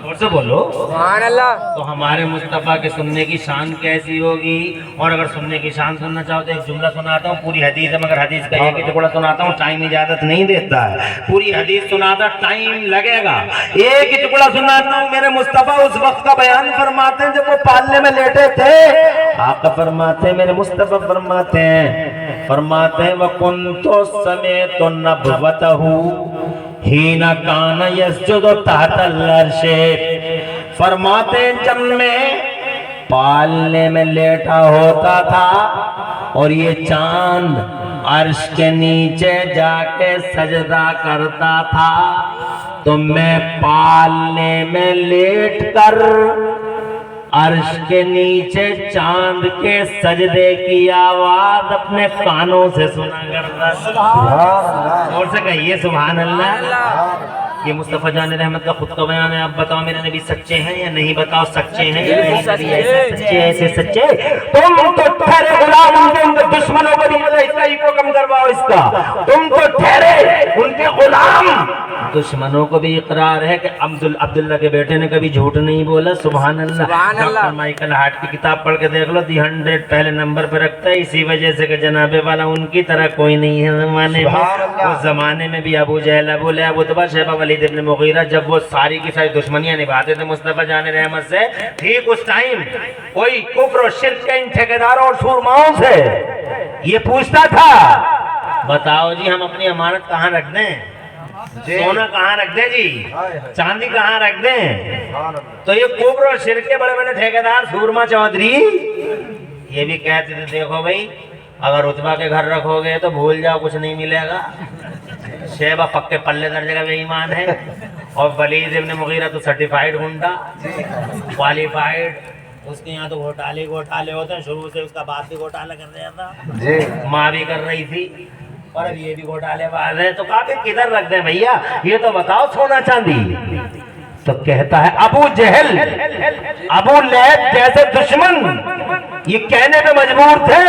اور سے بولو سبحان اللہ. تو ہمارے مصطفیٰ کے سننے کی شان کیسی ہوگی. اور اگر سننے کی شان سننا چاہو تو ایک جملہ سناتا ہوں, پوری حدیث ہے مگر حدیث کا ایک ہی ٹکڑا سناتا ہوں, ٹائم اجازت نہیں دیتا ہے. پوری حدیث سناتا ٹائم لگے گا, ایک ہی ٹکڑا سناتا ہوں. میرے مصطفیٰ اس وقت کا بیان فرماتے ہیں جب وہ پالنے میں لیٹے تھے. آقا فرماتے ہیں, میرے مصطفیٰ فرماتے ہیں وَكُنْتُ سَمِعْتُ نَبْوَتَهُ حِينَ كَانَ يَسْجُدُ تَحْتَ الْعَرْشِ. فرماتے ہیں جب میں پالنے میں لیٹا ہوتا تھا اور یہ چاند عرش کے نیچے جا کے سجدہ کرتا تھا, تو میں پالنے میں لیٹ کر عرش کے نیچے چاند کے سجدے کی آواز اپنے کانوں سے سنا کرتا تھا. اور سے کہیے سبحان اللہ. یہ مصطفیٰ جان رحمت کا خود کا بیان ہے. اب بتاؤ میرے نبی سچے ہیں یا نہیں؟ بتاؤ سچے ہیں یا نہیں؟ نبی ایسے سچے ایسے سچے. تم تو ٹھہرے غلام ان کے دشمنوں کو نہیں, اس کا ایکو کم کرواؤ اس کا. تم تو ٹھہرے ان کے غلام, دشمنوں کو بھی اقرار ہے کہ عبداللہ کے بیٹے نے کبھی جھوٹ نہیں بولا. سبحان اللہ. ڈاکٹر مائیکل ہارٹ کی کتاب پڑھ کے دیکھ لو, دی 100 پہلے نمبر پہ رکھتا ہے, اسی وجہ سے کہ جناب والا ان کی طرح کوئی نہیں ہے زمانے میں. اس زمانے میں بھی ابو جہل, ابو لہب, عتبہ, شیبہ, ولید ابن مغیرہ, جب وہ ساری کی ساری دشمنیاں نبھاتے تھے مصطفیٰ جان رحمت سے, ٹھیک اس ٹائم کوئی کفر و شرک کے ان ٹھیکیداروں اور سورماؤں سے یہ پوچھتا تھا, بتاؤ جی ہم اپنی امانت کہاں رکھ دیں, سونا کہاں رکھ دیں جی, چاندی کہاں رکھ دیں؟ تو یہ کفر اور شرک کے بڑے بڑے ٹھیکیدار سورما چودھری یہ بھی کہتے تھے دیکھو بھائی اگر عتبہ کے گھر رکھو گے تو بھول جاؤ کچھ نہیں ملے گا, شیبہ پکے پلے درجے کا بے ایمان ہے, اور ولید ابن مغیرہ تو سرٹیفائیڈ گنڈا, کوالیفائیڈ. اس کے یہاں تو گھوٹالے ہوتے ہیں, شروع سے اس کا باپ بھی گھوٹالہ کر رہا تھا, ماں بھی کر رہی تھی, اور اب یہ بھی گھوٹالے باز ہے. تو کہا کہ کدھر رکھ دیں بھیا, یہ تو بتاؤ سونا چاندی. تو کہتا ہے ابو جہل, ابو لہب جیسے دشمن یہ کہنے پہ مجبور تھے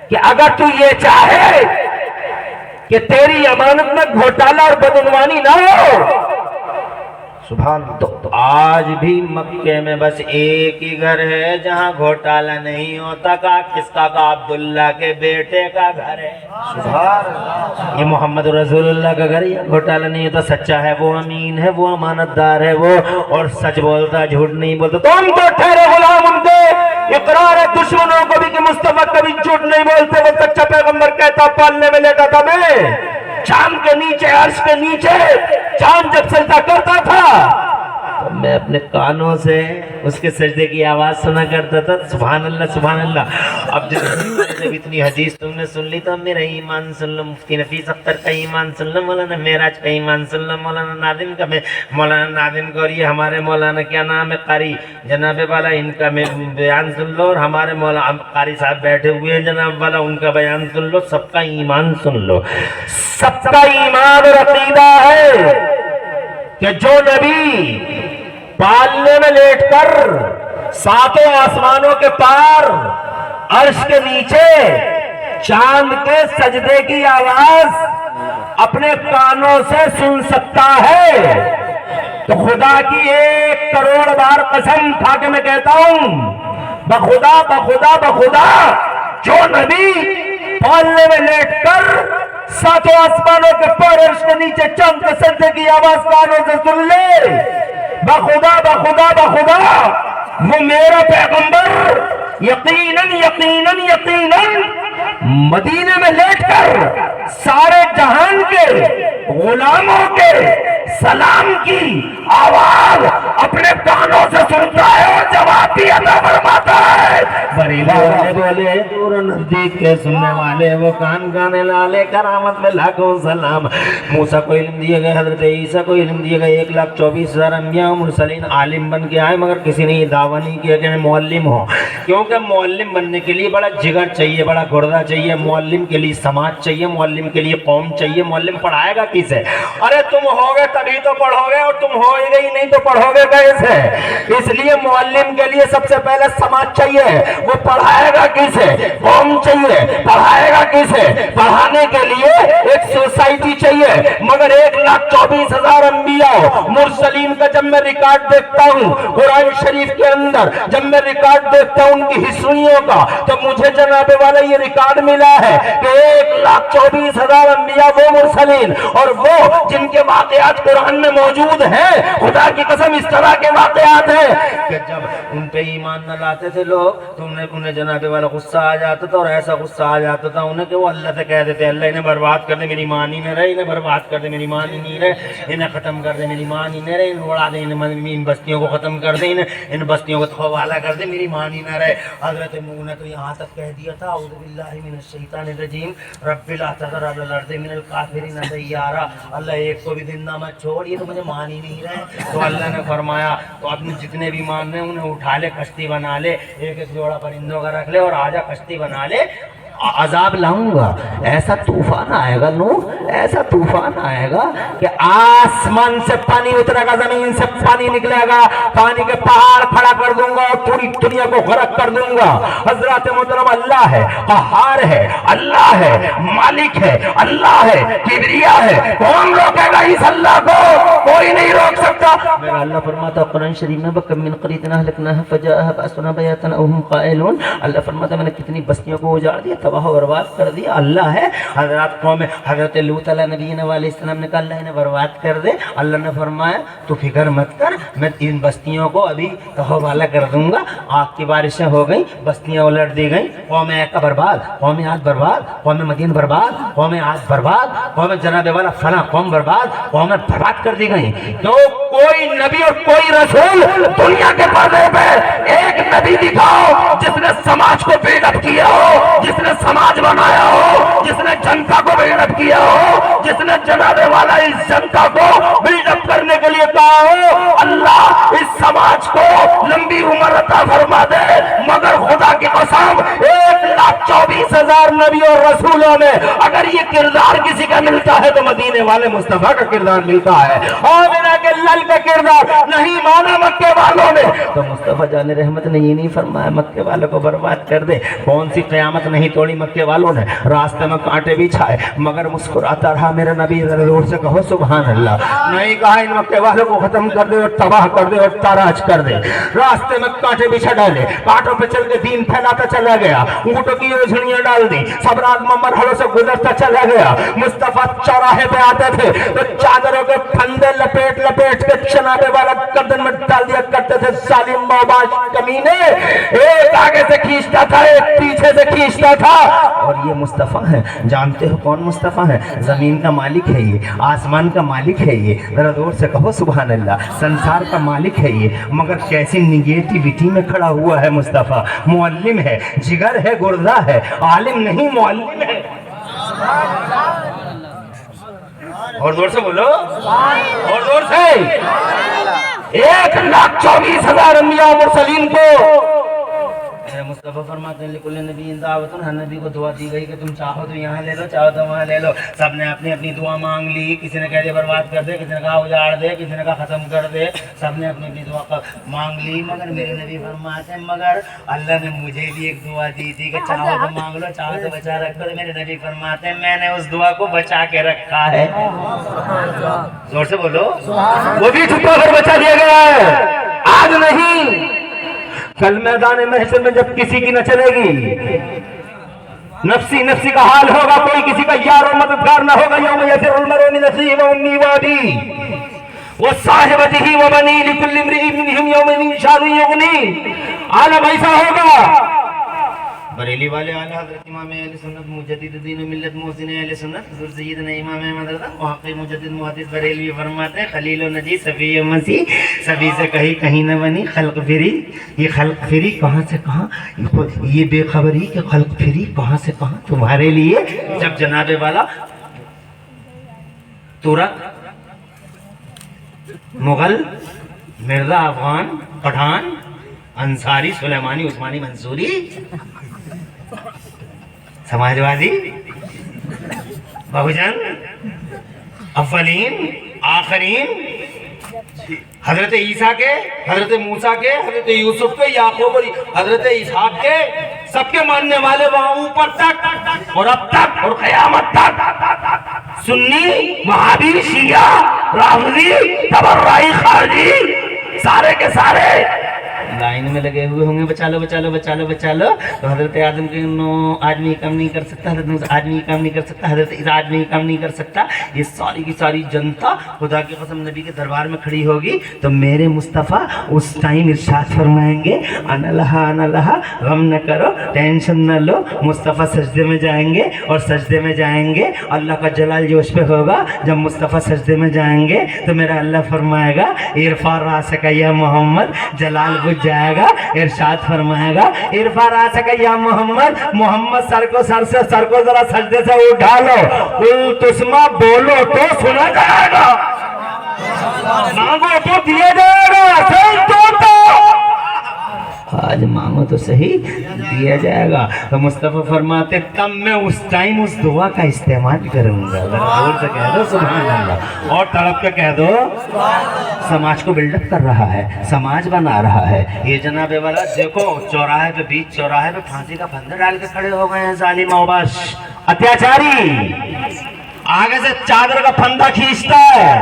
کہ اگر تو یہ چاہے کہ تیری امانت میں گھوٹالہ اور بدعنوانی نہ ہو, سبحان اللہ, تو آج بھی مکے میں بس ایک ہی گھر ہے جہاں گھوٹالہ نہیں ہوتا. کا کس کا عبداللہ کے بیٹے کا گھر ہے. سبحان اللہ. یہ محمد رسول اللہ کا گھر ہے, گھوٹالہ نہیں ہوتا. سچا ہے وہ, امین ہے وہ, امانت دار ہے وہ, اور سچ بولتا جھوٹ نہیں بولتا. تم تو ٹھہرے غلام ان کے, اقرار ہے دشمنوں کو بھی کہ مصطفیٰ کبھی جھوٹ نہیں بولتے. وہ سچا پیغمبر کہتا پالنے میں لیتا تھا میں, چاند کے نیچے, عرش کے نیچے چاند جب سجدہ کرتا تھا تو میں اپنے کانوں سے اس کے سجدے کی آواز سنا کرتا تھا. سبحان اللہ سبحان اللہ. اب جب اتنی حدیث تم نے سن لی تو میرا ایمان سن لو, مفتی نفیس اختر کا ایمان سن لو, مولانا معراج کا ایمان سن لو, مولانا ناظم کا, مولانا ناظم کا, اور یہ ہمارے مولانا کیا نام ہے قاری جناب والا, ان کا میں بیان سن لو, اور ہمارے مولانا قاری صاحب بیٹھے ہوئے ہیں جناب والا, ان کا بیان سن لو. سب کا ایمان سن لو. سب کا ایمان اور عقیدہ ہے کہ جو نبی پالنے میں لیٹ کر ساتوں آسمانوں کے پار عرش کے نیچے چاند کے سجدے کی آواز اپنے کانوں سے سن سکتا ہے تو خدا کی 1 کروڑ بار قسم کھا کے میں کہتا ہوں، بخدا بخدا بخدا جو نبی پالنے میں لیٹ کر ساتوں آسمانوں کے پر عرش کے نیچے چاند کے سجدے کی آواز کانوں سے سن لے، بخدا بخدا بخدا وہ میرا پیغمبر یقیناً یقیناً یقیناً مدینے میں لیٹ کر سارے جہان کے غلاموں کے سلام کی آواز اپنے کانوں سے سنتا ہے اور جواب بھی عطا فرماتا ہے۔ بریلی والے دور نزدیک کے سننے والے وہ کان گانے لالے کرامت میں لاکھوں سلام۔ موسیٰ کو علم دیے گئے، حضرت عیسیٰ کو علم دیے گئے، 1,24,000 انبیاء و مرسلین عالم بن کے آئے، مگر کسی نے یہ دعویٰ نہیں کیا کہ میں معلم ہوں، کیونکہ معلم بننے کے لیے بڑا جگر چاہیے، بڑا گردہ چاہیے، معلم کے لیے سماج چاہیے، معلم کے لیے قوم چاہیے۔ معلم پڑھائے گا کسے؟ ارے تم ہوگے تبھی تو پڑھو گے، اور تم ہو ہی نہیں تو پڑھو گے کیسے؟ اس لیے معلم کے لیے سب سے پہلے سماج چاہیے، وہ پڑھائے گا کسے؟ قوم چاہیے، پڑھائے گا کسے؟ پڑھانے کے لیے ایک سوسائٹی چاہیے۔ مگر 1,24,000 انبیاء مرسلین کا جب میں ریکارڈ دیکھتا ہوں قرآن شریف کے اندر، جب میں ریکارڈ دیکھتا ہوں ان کی ہسٹریوں کا، تو مجھے جناب والا یہ ریکارڈ ملا ہے کہ 1,24,000 انبیاء وہ مرسلین اور وہ جن کے واقعات قرآن میں موجود ہیں، خدا کی قسم اس طرح کے واقعات ہیں کہ جب ان پہ ایمان نہ لاتے تھے لوگ تو انہیں جناب والا غصہ آ جاتا تھا، اور ایسا غصہ آ جاتا تھا انہیں کہ وہ اللہ سے کہہ دیتے اللہ انہیں برباد کر دے، میری مان ہی نہ رہے، انہیں برباد کر دے، میری مان ہی نہیں رہے، انہیں ختم کر دے، میری مان ہی نہ رہے، انہیں اڑا دے، ان بستیوں کو ختم کر دے، ان بستیوں کو تھوالا کر دے، میری مان ہی نہ رہے۔ حضرت نوح نے تو یہاں تک کہہ دیا تھا اعوذ باللہ من الشیطان الرجیم رب لا تذر علی الارض من الکافرین دیارا، اللہ ایک کو بھی زندہ مت چھوڑ، یہ تو مجھے مان ہی نہیں رہے۔ تو اللہ نے فرمایا تو اپنے جتنے بھی مان رہے ہیں انہیں اٹھا لے، کشتی بنا لے، ایک ایک جوڑا پرندوں کا رکھ لے اور آجا کشتی بنا لے، عذاب لاؤں گا، ایسا طوفان آئے گا نوح، ایسا طوفان آئے گا کہ آسمان سے پانی اترے گا، زمین سے پانی نکلے گا، پانی کے پہاڑ کھڑا کر دوں گا اور پوری دنیا کو غرق کر دوں گا۔ حضرات محترم اللہ ہے، قہار ہے، اللہ ہے، مالک ہے، اللہ ہے، کبریا ہے، کون روکے گا اس اللہ کو؟ کوئی نہیں روک سکتا۔ میرا اللہ فرماتا قرآن شریف میں وَكَمْ مِنْ قَرْيَةٍ أَهْلَكْنَاهَا فَجَاءَهَا بَأْسُنَا بَيَاتًا أَوْ هُمْ قَائِلُونَ، اللہ فرماتا میں نے کتنی بستیوں کو اجاڑ دیا، تباہ و برباد کر دیا، اللہ ہے۔ حضرات قوم حضرت لوط علیہ نبی علیہ السلام نے کہا اللہ انہیں برباد کر دے، اللہ نے فرمایا تو فکر مت کر، میں ان بستیوں کو ابھی تہو والا کر دوں گا۔ آگ کی بارشیں ہو گئیں، بستیاں الٹ دی گئیں، قوم ایکا برباد، قوم عاد برباد، قوم مدین برباد، قوم عاد برباد، قوم جناب والا فلاں قوم برباد، قومیں برباد کر دی گئیں۔ تو کوئی نبی اور کوئی رسول دنیا کے پردے پہ ایک نبی دکھاؤ جس نے سماج کو بلڈ اپ کیا ہو، جس نے سماج بنایا ہو، جس نے جنتا کو بلڈ اپ کیا ہو، جس نے جناب والا اس جنتا کو بلڈ اپ کرنے کے لیے کہا ہو اللہ اس سماج کو لمبی عمر عطا فرما دے۔ مگر خدا کی قسم 1,24,000 نبی اور رسولوں میں اگر یہ کردار کسی کا ملتا ہے تو مدینے والے مصطفیٰ کا کردار ملتا ہے، آمنہ کے لل کا کردار نہیں مانا مکے والوں نے۔ تو مصطفیٰ جان رحمت نے یہ نہیں فرمایا مکے والوں کو برباد کر دے، کون سی قیامت نہیں توڑی مکے والوں نے، راستے میں کانٹے بھی چھائے مگر مسکراتا رہا میرا نبی، زور سے کہو سبحان اللہ۔ نہیں کہا ان مکے والوں کو ختم کر دے اور تباہ کر دے اور تاراج کر دے، راستے میں کانٹے بچھا ڈالے، کانٹوں پہ چل کے دین پھیلاتا چلا گیا، اونٹوں کی اوجھڑیاں ڈال دی، سب آدمی مرحلوں سے گزرتا چلا گیا۔ مصطفیٰ چوراہے پہ آتے تھے تو چادروں کے پھندے لپیٹ لپیٹ کے جنابے والا گردن میں ڈال دیا کرتے تھے، ظالم موباش کمینے، ایک آگے سے کھینچتا تھا ایک پیچھے سے کھینچتا تھا۔ اور یہ مصطفیٰ ہے، جانتے ہو کون مصطفیٰ ہے؟ زمین کا مالک ہے یہ، آسمان کا مالک ہے یہ، ذرا زور سے کہو سبحان اللہ، سنسار کا مالک ہے یہ، مگر کیسی نگیٹیوٹی میں کھڑا ہوا ہے مصطفیٰ۔ معلم ہے، جگر ہے، گردہ ہے، عالم نہیں معلم ہے۔ اور زور سے بولو، اور زور سے۔ 1,24,000 انبیاء مرسلین کو میرے مصطفیٰ فرماتے ہیں لکل نبی دعوت، ہر نبی کو دعا دی گئی کہ تم چاہو تو یہاں لے لو، چاہو تو وہاں لے لو. سب نے اپنی اپنی دعا مانگ لی. کسی نے کہہ دیا برباد کر دے، کسی نے کہا اجاڑ دے، کسی نے کہا ختم کر دے. سب نے اپنی اپنی دعا مانگ لی. مگر میرے نبی فرماتے ہیں مگر اللہ نے مجھے بھی ایک دعا دی تھی کہ چاہو تو مانگ لو، چاہو تو بچا رکھو. تو میرے نبی فرماتے ہیں میں نے اس دعا کو بچا کے رکھا ہے. زور سے بولو. وہ بھی چھپا کر بچا دیا گیا ہے. آج نہیں، کل میدان محشر میں جب کسی کی نہ چلے گی، نفسی نفسی کا حال ہوگا، کوئی کسی کا یار و مددگار نہ ہوگا. یوم یفر المرء من اخیہ و امیہ و ابیہ وصاحبتہ و بنیہ لکل امرئ منہم یومئذ شأن یغنیہ. عالم ایسا ہوگا. بریلی والے اعلیٰ حضرت امام اہل سنت مجدد دین و ملت محسن اہل سنت حضور سیدنا امام احمد رضا محقق مجدد محدث بریلوی فرماتے ہیں خلیل و نجی صفی و مسیح سبھی سے کہیں نہ بنی خلق پھری. یہ خلق پھری کہاں سے کہاں، یہ بے خبری کہ خلق پھری کہاں سے کہاں تمہارے لیے. جب جناب والا ترک، مغل، مرزا، افغان، پٹھان، انصاری، سلیمانی، عثمانی، منصوری، سماجوادی، بہوجن، اولین، آخرین، حضرت عیسیٰ کے، حضرت موسیٰ کے، حضرت یوسف کے، یعقوب اور حضرت اسحاق کے، سب کے ماننے والے وہاں اوپر تک اور اب تک اور قیامت تک سنی، وہابی، شیعہ، رافضی، تبرعی، خارجی، سارے کے سارے لائن میں لگے ہوئے ہوں گے بچا لو بچا لو بچا لو بچا لو. تو حضرت آدم کے نو آدمی کم نہیں کر سکتا، حضرت موسیٰ آدمی کم نہیں کر سکتا، حضرت عیسیٰ آدمی کم نہیں کر سکتا. یہ ساری کی ساری جنتا خدا کی قسم نبی کے دربار میں کھڑی ہوگی تو میرے مصطفیٰ اس ٹائم ارشاد فرمائیں گے انا لہا غم نہ کرو، ٹینشن نہ لو. مصطفیٰ سجدے میں جائیں گے اور سجدے میں جائیں گے اللہ کا جلال جوش پہ ہوگا. جب مصطفیٰ سجدے میں جائیں گے تو میرا اللہ فرمائے گا ارفع راسک یا محمد، جلال بجھ جائے گا. ارشاد فرمائے گا ارفع راسک یا محمد، محمد سر کو ذرا سجدے سے اٹھا لو. قل تسمع، بولو تو سنا جائے گا، مانگو تو دیا جائے گا. آج مانگو تو صحیح دیا جائے گا. تو مصطفیٰ فرماتے تب میں اس ٹائم اس دعا کا استعمال کروں گا. زور سے کہہ دو سبحان اللہ، اور تڑپ کے کہہ دو. سماج کو بلڈ اپ کر رہا ہے، سماج بنا رہا ہے. یہ جناب والا دیکھو چوراہے پہ، بیچ چوراہے پہ پھانسی کا پھندا ڈال کے کھڑے ہو گئے ہیں ظالم اوباش اتیاچاری. آگے سے چادر کا پھندا کھینچتا ہے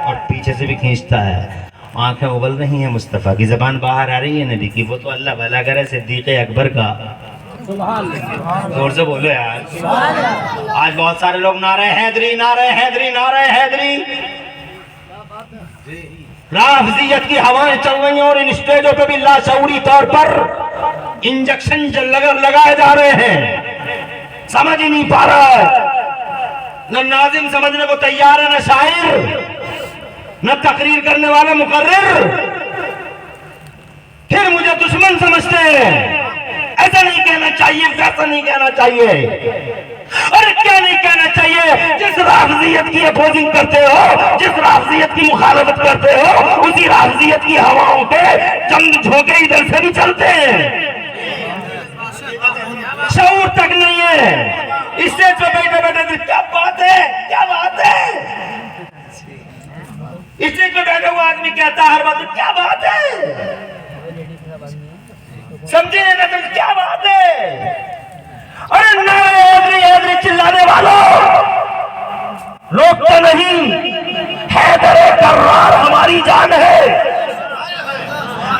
اور پیچھے سے بھی کھینچتا ہے. آنکھیں ابل رہی ہیں مصطفیٰ کی، زبان باہر آ رہی ہے نبی کی. وہ تو اللہ بھلا کرے صدیق اکبر کا. زور سے بولو یار. آج بہت سارے لوگ نعرہ حیدری، نعرہ حیدری، نعرہ حیدری. رافضیت کی ہوائیں چل رہی ہیں اور ان اسٹیجوں پہ بھی لاشعوری طور پر انجیکشن لگائے جا رہے ہیں. سمجھ ہی نہیں پا رہا ہے، نہ ناظم سمجھنے کو تیار ہے، نہ شاعر، نہ تقریر کرنے والا مقرر. پھر مجھے دشمن سمجھتے ہیں. ایسا نہیں کہنا چاہیے، ویسا نہیں کہنا چاہیے. اور کیا نہیں کہنا چاہیے؟ جس رافضیت کی اپوزنگ کرتے ہو، جس رافضیت کی مخالفت کرتے ہو، اسی رافضیت کی ہواؤں پہ چند جھونکے ادھر سے بھی چلتے ہیں. شعور تک نہیں ہے. اسٹیج پہ بیٹھے بیٹھے کیا بات ہے، کیا بات ہے. اسٹیج پہ بیٹھے ہوا آدمی کہتا ہے ہر بات کیا بات ہے. سمجھے نا تم کیا بات ہے. ارے نعرہ حیدری حیدری چلانے والوں روکتے نہیں. حیدر کرار ہماری جان ہے.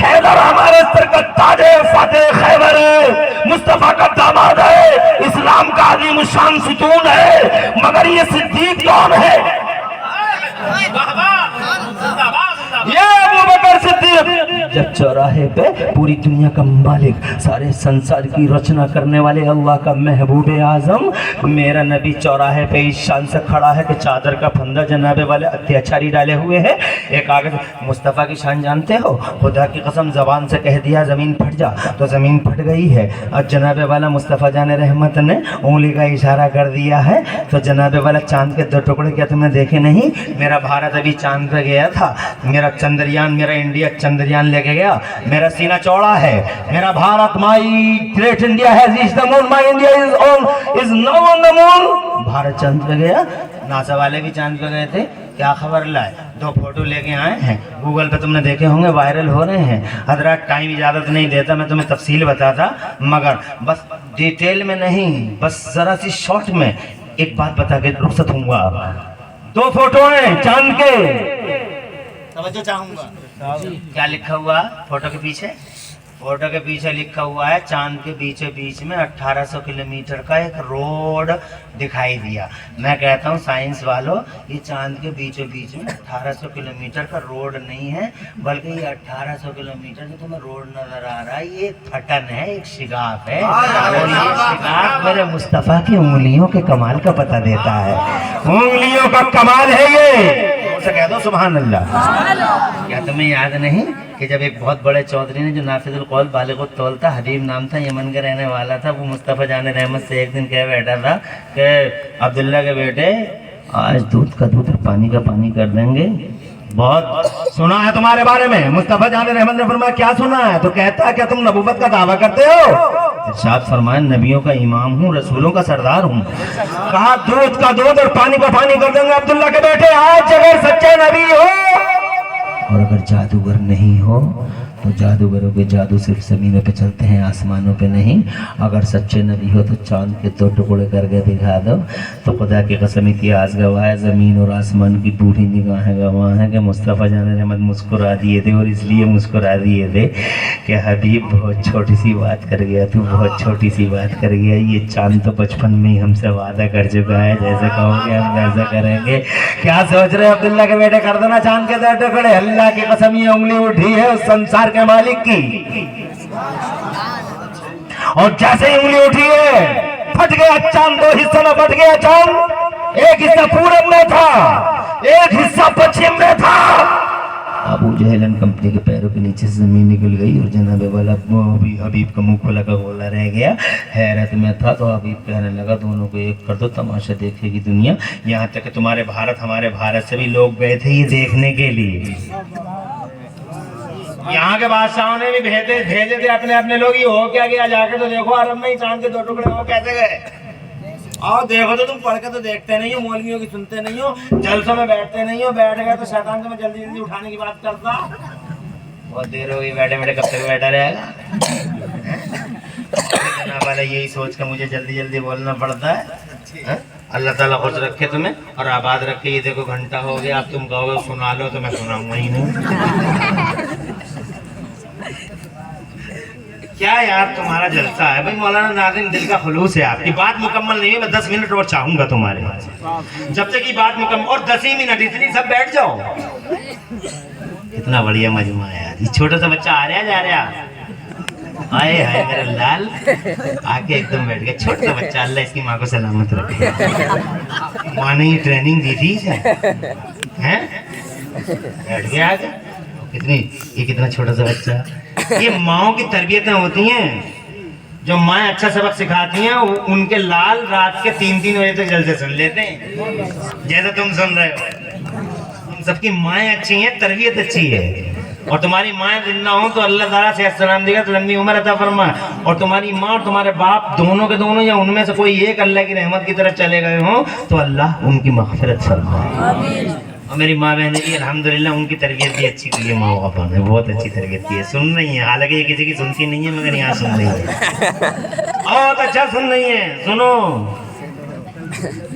حیدر ہمارے سر کا تاج ہے، فاتح خیبر ہے، مصطفیٰ کا داماد ہے، اسلام کا عظیم الشان ستون ہے. مگر یہ صدیق کون ہے؟ یہ ابوبکر صدیق. جب چوراہے پہ پوری دنیا کا مالک، سارے سنسار کی رچنا کرنے والے اللہ کا محبوب اعظم میرا نبی چوراہے پہ اس شان سے کھڑا ہے کہ چادر کا پھندا جناب والے اتیاچاری ڈالے ہوئے ہیں. ایک آگے مصطفیٰ کی شان جانتے ہو؟ خدا کی قسم زبان سے کہہ دیا زمین پھٹ جا تو زمین پھٹ گئی ہے. اور جناب والا مصطفیٰ جان رحمت نے انگلی کا اشارہ کر دیا ہے تو جناب والا چاند کے 2 ٹکڑے کیا تم نے دیکھے نہیں؟ میرا بھارت ابھی چاند پہ گیا تھا. میرا چندریان، میرا انڈیا چندریان لے لگے گیا میرا سینہ چوڑا ہے, میرا بھارت مائی گریٹ انڈیا ہے, reach the moon, my India is now on the moon. Bharat چاند پہ گیا, ناسا والے بھی چاند پہ گئے تھے, کیا خبر لائے, 2 فوٹو لے کے آئے ہیں, گوگل پہ تم نے دیکھے ہوں گے, وائرل ہو رہے ہیں. حضرات ٹائم اجازت نہیں دیتا میں تمہیں تفصیل بتاتا, مگر بس ڈیٹیل میں نہیں, بس ذرا سی شارٹ میں ایک بات بتا کے رخصت ہوں گا. 2 فوٹو ہیں چاند کے, توجہ چاہوں گا. کیا لکھا ہوا فوٹو کے پیچھے؟ فوٹو کے پیچھے لکھا ہوا ہے چاند کے بیچ میں 1800 کلومیٹر کا ایک روڈ دکھائی دیا. میں کہتا ہوں سائنس والوں, یہ چاند کے بیچ میں 1800 کلومیٹر کا روڈ نہیں ہے, بلکہ یہ 1800 کلومیٹر جو تمہیں روڈ نظر آ رہا ہے یہ ایک پھٹن ہے, ایک شگاف ہے, اور یہ شگاف میرے مصطفیٰ کی انگلیوں کے کمال کا پتہ دیتا ہے. انگلیوں کا کمال ہے یہ, کہہ دو سبحان اللہ. کیا تمہیں یاد نہیں کہ جب ایک بہت بڑے چودھری نے جو نافذ القول بالغ الطول تھا, حبیب نام تھا, یمن کا رہنے والا تھا, وہ مصطفیٰ جان رحمت سے ایک دن کہہ بیٹھا تھا کہ عبداللہ کے بیٹے آج دودھ کا دودھ اور پانی کا پانی کر دیں گے. بہت سنا ہے تمہارے بارے میں. مصطفیٰ جان رحمت نے فرمایا کیا سنا ہے؟ تو کہتا ہے کیا تم نبوت کا دعویٰ کرتے ہو؟ ارشاد فرمایا نبیوں کا امام ہوں, رسولوں کا سردار ہوں. کہا دودھ کا دودھ اور پانی کا پانی کر دیں گے عبداللہ کے بیٹے آج اگر سچے نبی ہو, اور اگر جادوگر نہیں ہو تو جادوگروں کے جادو صرف زمینوں پہ چلتے ہیں, آسمانوں پہ نہیں. اگر سچے نبی ہو تو چاند کے 2 ٹکڑے کر کے دکھا دو. تو خدا کی قسم اتہاس گواہ ہے, زمین اور آسمان کی بوڑھی نگاہیں گواہ ہیں کہ مصطفیٰ جان رحمت مسکرا دیے تھے, اور اس لیے مسکرا دیے تھے کہ حبیب بہت چھوٹی سی بات کر گیا, تو بہت چھوٹی سی بات کر گیا. یہ چاند تو بچپن میں ہی ہم سے وعدہ کر چکا ہے, جیسے کہو گے ہم ویسا کریں گے. کیا سوچ رہے عبداللہ کے بیٹے, کر دینا چاند کے 2 ٹکڑے. اللہ کی قسم یہ انگلی اٹھی ہے اس سنسار کے مالک کی, اور جیسے انگلی اٹھی ہے پھٹ گیا چاند. 2 حصوں میں پھٹ گیا چاند, ایک حصہ پورب میں تھا, ایک حصہ پچھم میں تھا. ابو جہل کمپنی کے پیروں کے نیچے سے زمین نکل گئی, اور جناب والا حبیب کا منہ کھلا کا گولا رہ گیا. حیرت میں تھا تو حبیب کہنے لگا دونوں کو ایک کر دو, تماشا دیکھے گی دنیا. یہاں تک کہ تمہارے بھارت, ہمارے بھارت سے بھی لوگ گئے تھے یہ دیکھنے کے لیے. یہاں کے بادشاہوں نے بھی بھیجے تھے اپنے لوگ. یہ ہو کیا گیا, جا کے تو دیکھو عرب میں ہی چاند کے 2 ٹکڑے ہو کیسے گئے. اور دیکھو تو تم پڑھ کے تو دیکھتے نہیں ہو, مولویوں کی سنتے نہیں ہو, جلسوں میں بیٹھتے نہیں ہو. بیٹھ گئے تو شیطان سے میں جلدی اٹھانے کی بات کرتا. بہت دیر ہو گئی بیٹھے کب تک بیٹھا رہے گا. جناب والا یہی سوچ کے مجھے جلدی بولنا پڑتا ہے. اللہ تعالیٰ خوش رکھے تمہیں اور آباد رکھے. یہ دیکھو گھنٹہ ہو گیا, اب تم کہو گے سنا لو تو میں سناؤں گا ہی نہیں. کیا یار تمہارا جلسہ ہے بھائی. مولانا ناظم دل کا خلوص ہے, آپ کی بات مکمل نہیں ہے. میں 10 منٹ اور چاہوں گا تمہارے, جب تک یہ بات مکمل, اور 10 ہی منٹ اتنی سب بیٹھ جاؤ. اتنا بڑھیا مجموعہ ہے یار. یہ چھوٹا سا بچہ آ رہا جا رہا, آئے ہائے میرا لال, آ کے ایک دم بیٹھ گیا. چھوٹا سا بچہ, اللہ اس کی ماں کو سلامت رکھے. ماں نے یہ ٹریننگ دی تھی اسے, بیٹھ گیا آگے. کتنا چھوٹا سا بچہ. یہ ماؤں کی تربیتیں ہوتی ہیں, جو مائیں اچھا سبق سکھاتی ہیں ان کے لال رات کے 3 بجے تک جلسے سن لیتے ہیں, جیسے تم سن رہے ہو. ان سب کی مائیں اچھی ہیں, تربیت اچھی ہے. اور تمہاری مائیں زندہ ہوں تو اللہ تعالیٰ صحت سلام دے گا, تو لمبی عمر عطا فرمائے. اور تمہاری ماں اور تمہارے باپ دونوں کے دونوں, یا ان میں سے کوئی ایک اللہ کی رحمت کی طرف چلے گئے ہوں تو اللہ ان کی مغفرت فرمائے. اور میری ماں بہنیں بھی الحمدللہ ان کی تربیت بھی اچھی کی ہے. ماں باپ نے بہت اچھی تربیت کی ہے. سن رہی ہیں, حالانکہ یہ کسی کی سنتی نہیں ہے, مگر یہاں سن رہی ہے. بہت اچھا سن رہی ہیں. سنو,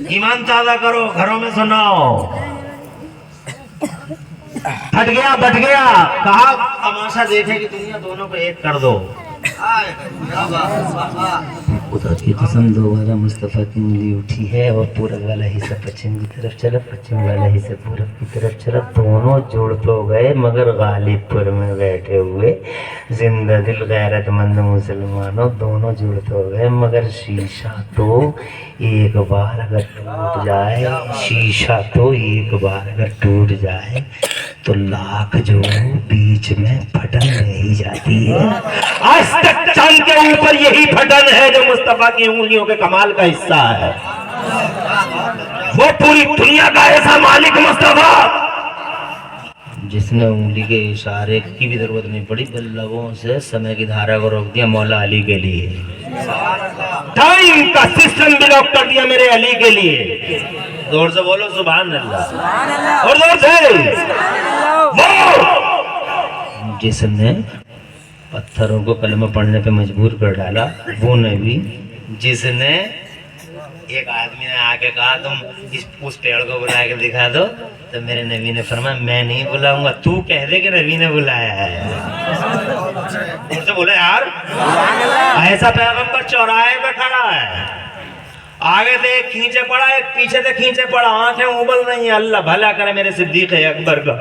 ایمان تازہ کرو, گھروں میں سناؤ. ہٹ گیا بٹ گیا, کہا تماشا دیکھے کہ دنیا, دونوں کو ایک کر دو. خدا کی قسم 2 بار مصطفیٰ کی انگلی اٹھی ہے, اور پورب والا حصہ پچھم کی طرف چلا, پچھم والا حصہ پورب کی طرف چلا. دونوں جڑ تو گئے, مگر غالب پور میں بیٹھے ہوئے زندہ دل غیرت مند مسلمانوں, دونوں جڑ تو گئے, مگر شیشہ تو ایک بار اگر ٹوٹ جائے, شیشہ تو ایک بار اگر ٹوٹ جائے تو لاکھ جو بیچ میں پھٹن رہ ہی جاتی ہے. آج تک چاند کے اوپر یہی پھٹن ہے جو مصطفیٰ کی انگلیوں کے کمال کا حصہ ہے. وہ پوری دنیا کا ایسا مالک مصطفیٰ جس نے انگلی کے اشارے کی بھی ضرورت نہیں پڑی، بل لبوں سے سمے کی دھارا کو روک دیا مولا علی کے لیے، ٹائم کا سسٹم بلاک کر دیا میرے علی کے لیے۔ زور سے بولو سبحان اللہ، اور زور سے۔ وہ جس نے پتھروں کو کلمہ پڑھنے پہ مجبور کر ڈالا، وہ نبی جس نے ایک آدمی نے آ کے کہا تم اس پیڑ کو بلا کے دکھا دو، تو میرے نبی نے فرمایا میں نہیں بلاؤں گا، تو کہہ دے کہ نبی نے بلایا ہے۔ ان سے بولے یار ایسا پیغمبر چوراہے پہ کھڑا ہے، آگے سے ایک کھینچے پڑا ایک پیچھے سے کھینچے پڑا، آنکھیں ابل رہی ہیں، اللہ بھلا کرے میرے صدیق اکبر کا،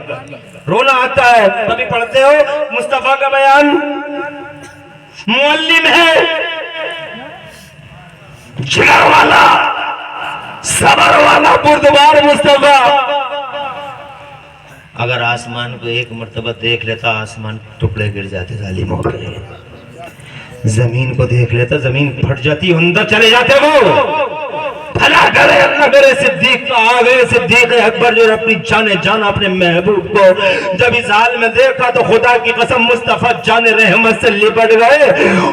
رونا آتا ہے۔ کبھی پڑھتے ہو مصطفیٰ کا بیان، معلم ہے، جگر والا، صبر والا، بردبار مصطفیٰ۔ اگر آسمان کو ایک مرتبہ دیکھ لیتا آسمان ٹکڑے گر جاتے ظالموں کے، زمین کو دیکھ لیتا زمین پھٹ جاتی، اندر چلے جاتے وہ۔ بھلا کرے اللہ میرے صدیق کا، آگے صدیق اکبر جو اپنی جان اپنے محبوب کو جب اس حال میں دیکھا تو خدا کی قسم مصطفیٰ جان رحمت سے لپٹ گئے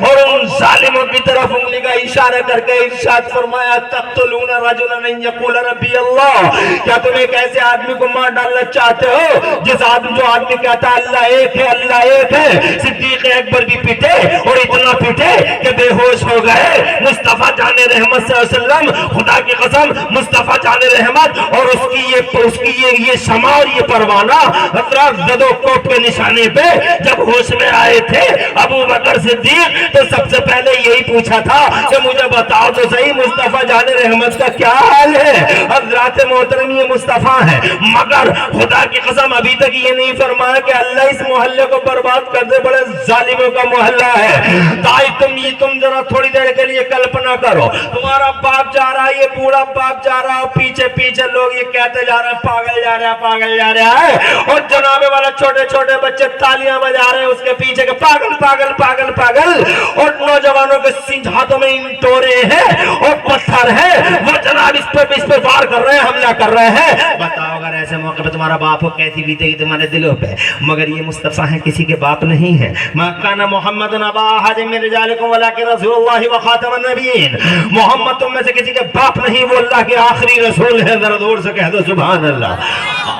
اور ان ظالموں کی طرف انگلی کا اشارہ کر کے ارشاد فرمایا تقتلون رجلا ان یقول ربی اللہ، کیا تم ایک ایسے آدمی کو مار ڈالنا چاہتے ہو جو آدمی کہتا اللہ ایک ہے، اللہ ایک ہے؟ صدیق اکبر بھی پیٹے اور اتنا پیٹے کہ بے ہوش ہو گئے۔ مصطفیٰ جان رحمت صلی اللہ علیہ وسلم، خدا کی قسم مصطفیٰ جان رحمت اور اس کی یہ شمع اور یہ پروانہ حضرت زد و کوپ کے نشانے پہ جب ہوش میں آئے تھے ابو بکر صدیق، تو سب سے پہلے یہی پوچھا تھا کہ مجھے بتاؤ تو صحیح مصطفیٰ جان رحمت کا کیا حال ہے؟ حضرات محترم یہ مصطفیٰ ہے، مگر خدا کی قسم ابھی تک یہ نہیں فرمایا کہ اللہ اس محلے کو برباد کر دے، بڑے ظالموں کا محلہ ہے۔ تم ذرا تھوڑی دیر کے لیے کلپنا کرو، تمہارا باپ جا رہا ہے، یہ بوڑھا باپ جا رہا ہے، پیچھے پیچھے لوگ یہ کہتے جا رہے ہیں پاگل جا رہا ہے، پاگل جا رہا ہے، اور جناب والا چھوٹے چھوٹے بچے تالیاں بجا رہے ہیں اس کے پیچھے کہ پاگل پاگل پاگل پاگل، اور نوجوانوں کے ہاتھوں میں ٹورے ہیں اور پتھر ہیں، وہ جناب اس پہ وار کر رہے ہیں، حملہ کر رہے ہیں۔ بتاؤ اگر ایسے موقع پہ تمہارا باپ ہو کیسی بیتے گی تمہارے دلوں پہ؟ مگر یہ مصطفیٰ ہیں، کسی کے باپ نہیں ہے۔ ما کان محمد ابا احد من رجالکم ولکن رسول اللہ وخاتم النبیین، محمد تم میں سے کسی کے باپ نہیں، وہ اللہ کے آخری رسول ہے۔ ذرا دور سے کہہ دو سبحان اللہ۔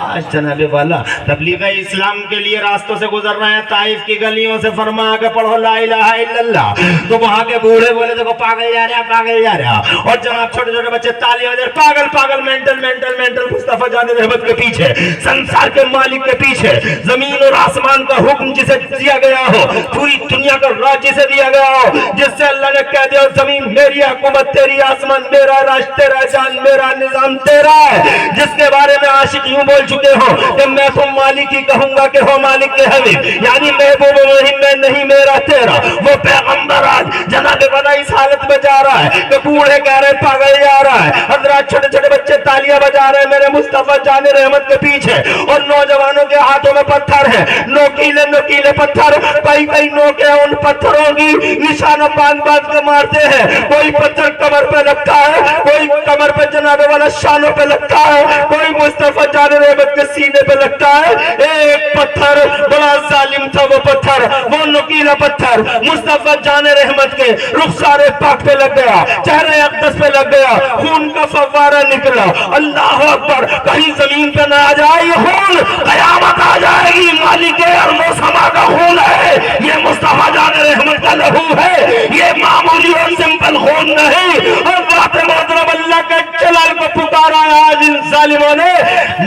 آج جناب والا تبلیغ اسلام کے لیے راستوں سے گزر رہے ہیں، طائف کی گلیوں سے فرما کے پڑھو لا الہ الا اللہ، تو وہاں کے بوڑھے بولے دیکھو پاگل جا رہا پاگل جا رہا، اور جناب چھوٹے چھوٹے بچے تالیاں بجا رہے پاگل پاگل مینٹل مینٹل مینٹل۔ مصطفیٰ جان رحمت کے پیچھے، سنسار کے مالک کے پیچھے، زمین اور آسمان کا حکم جسے دیا گیا ہو، پوری دنیا کا راج جسے دیا گیا ہو، جس سے اللہ نے کہہ دیا زمین میری، حکومت تیری، آسمان میرا، راج تیرا، جان میرا، نظام تیرا ہے، جس کے بارے میں عاشق یوں بول چکے ہو کہ میں تو مالک ہی کہوں گا کہ ہو مالک کے حبیب، یعنی محبوب وہی میں نہیں میرا تیرا۔ وہ پیغمبر آج جناب والا اس حالت میں جا رہا ہے کہ بوڑھے کہہ رہے پاگل جا رہا ہے، حضرات چھوٹے چھوٹے بچے تالیاں بجا رہے ہیں میرے مصطفیٰ جان رحمت کے پیچھے، اور نوجوانوں کے ہاتھوں میں پتھر ہیں، نوکیلے نوکیلے پتھر، کئی کئی نوکے ان پتھروں کی نشانہ باندھ باندھ کے مارتے ہیں، کوئی پتھر کمر پہ لگتا ہے، کوئی کمر پہ جناب والا شانوں پہ لگتا ہے، کوئی مصطفیٰ جان رحمت کے سینے پہ لگتا ہے۔ ایک پتھر بڑا ظالم تھا، وہ پتھر، وہ نوکیلا پتھر مصطفیٰ جان رحمت کے رخسار پاک پہ لگ گیا، چہرے اقدس پہ لگ گیا، خون کا فوارہ نکلا۔ اللہ اکبر، کہیں زمین پہ نہ آ جائے یہ خون، قیامت آ جائے گی، مالک ارض و سما کا خون ہے، یہ مصطفیٰ جان رحمت کا لہو ہے، یہ معمولی اور سمپل خون نہیں۔ اور بات محترم اللہ کے جلال کو پکارا ہے آج ان ظالموں نے،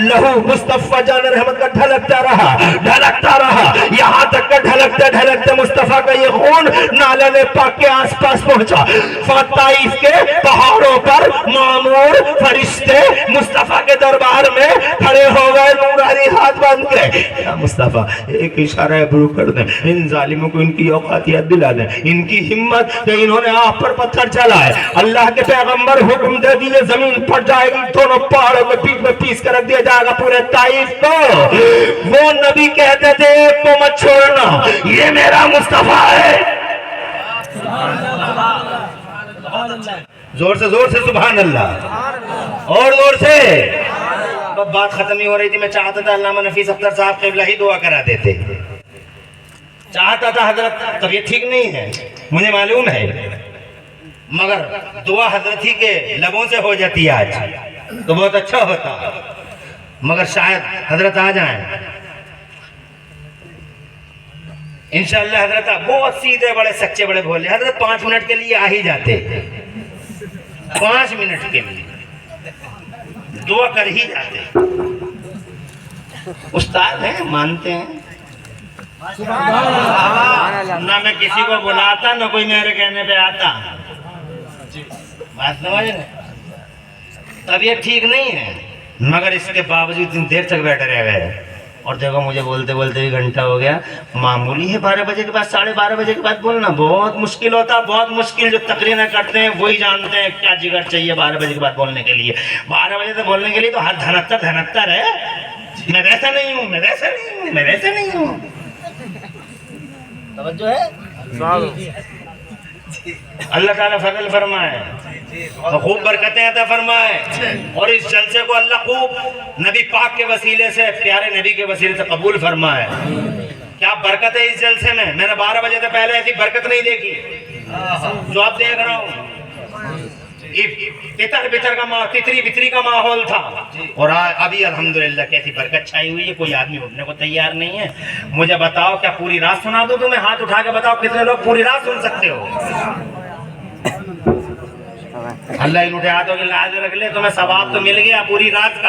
لہو مصطفیٰ جان رحمت کا ڈھلکتا رہا، یہاں تک کہ ڈھلکتے ڈھلکتے مصطفیٰ کا یہ خون نالے پاک کے آس پاس پہنچا۔ طائف کے پہاڑوں پر معمور فرشتے مصطفیٰ کے دربار میں کھڑے ہو گئے، نورانی ہاتھ باندھ کے، یا مصطفیٰ ایک اشارہ برو کر دیں، ان ظالموں کو ان کی اوقاتیت دلا دیں، ان کی ہمت کہ انہوں نے آپ پر پتھر چلائے۔ اللہ کے پیغمبر حکم دے دیے زمین پھٹ جائے گی، دونوں پہاڑوں کے بیچ میں پیس کر رکھ دیا جائے گا پورے طائف کو۔ وہ نبی کہتے تھے ایک کو مت چھوڑنا، یہ میرا مصطفیٰ ہے۔ زور سے سبحان اللہ، اور زور سے اب بات ختم ہی ہو رہی تھی، میں چاہتا تھا علامہ نفیس اختر صاحب قبلہ ہی دعا کرا دیتے، چاہتا تھا حضرت طبیعت ٹھیک نہیں ہے مجھے معلوم ہے، مگر دعا حضرت ہی کے لبوں سے ہو جاتی ہے آج تو بہت اچھا ہوتا، مگر شاید حضرت آ جائیں انشاءاللہ۔ حضرت بہت سیدھے بڑے سچے بڑے بھولے، حضرت 5 منٹ کے لیے آ ہی جاتے، 5 منٹ کے لیے دعا کر ہی جاتے، استاد ہیں مانتے ہیں، نہ میں کسی کو بلاتا نہ کوئی میرے کہنے پہ آتا، بات سمجھ رہے؟ طبیعت ٹھیک نہیں ہے مگر اس کے باوجود اتنی دیر تک بیٹھے رہ گئے، اور دیکھو مجھے بولتے بولتے بھی گھنٹہ ہو گیا، معمولی ہے 12 بجے کے بعد 12:30 بجے کے بعد بولنا بہت مشکل ہوتا، بہت مشکل، جو تقریریں کرتے ہیں وہی جانتے ہیں کیا جگر چاہیے 12 بجے کے بعد بولنے کے لیے، 12 بجے سے بولنے کے لیے تو ہر دھنتر ہے، میں ویسا نہیں ہوں، میں ویسا نہیں ہوں، میں ویسا نہیں ہوں، توجہ ہے؟ اللہ تعالیٰ فضل فرمائے اور خوب برکتیں عطا فرمائے، اور اس جلسے کو اللہ خوب نبی پاک کے وسیلے سے، پیارے نبی کے وسیلے سے قبول فرمائے۔ کیا برکت ہے اس جلسے میں، میں نے 12 بجے سے پہلے ایسی برکت نہیں دیکھی جو آپ دیکھ رہا ہوں، تتری بتری کا ماحول تھا، اور ابھی الحمدللہ کیسی برکت چھائی ہوئی ہے، کوئی آدمی اٹھنے کو تیار نہیں ہے۔ مجھے بتاؤ کیا پوری رات سنا دوں تمہیں؟ ہاتھ اٹھا کے بتاؤ کتنے لوگ پوری رات سن سکتے ہو؟ اللہ ان اٹھے ہاتھوں کی لاز رکھ لے، تمہیں ثواب تو مل گیا پوری رات کا۔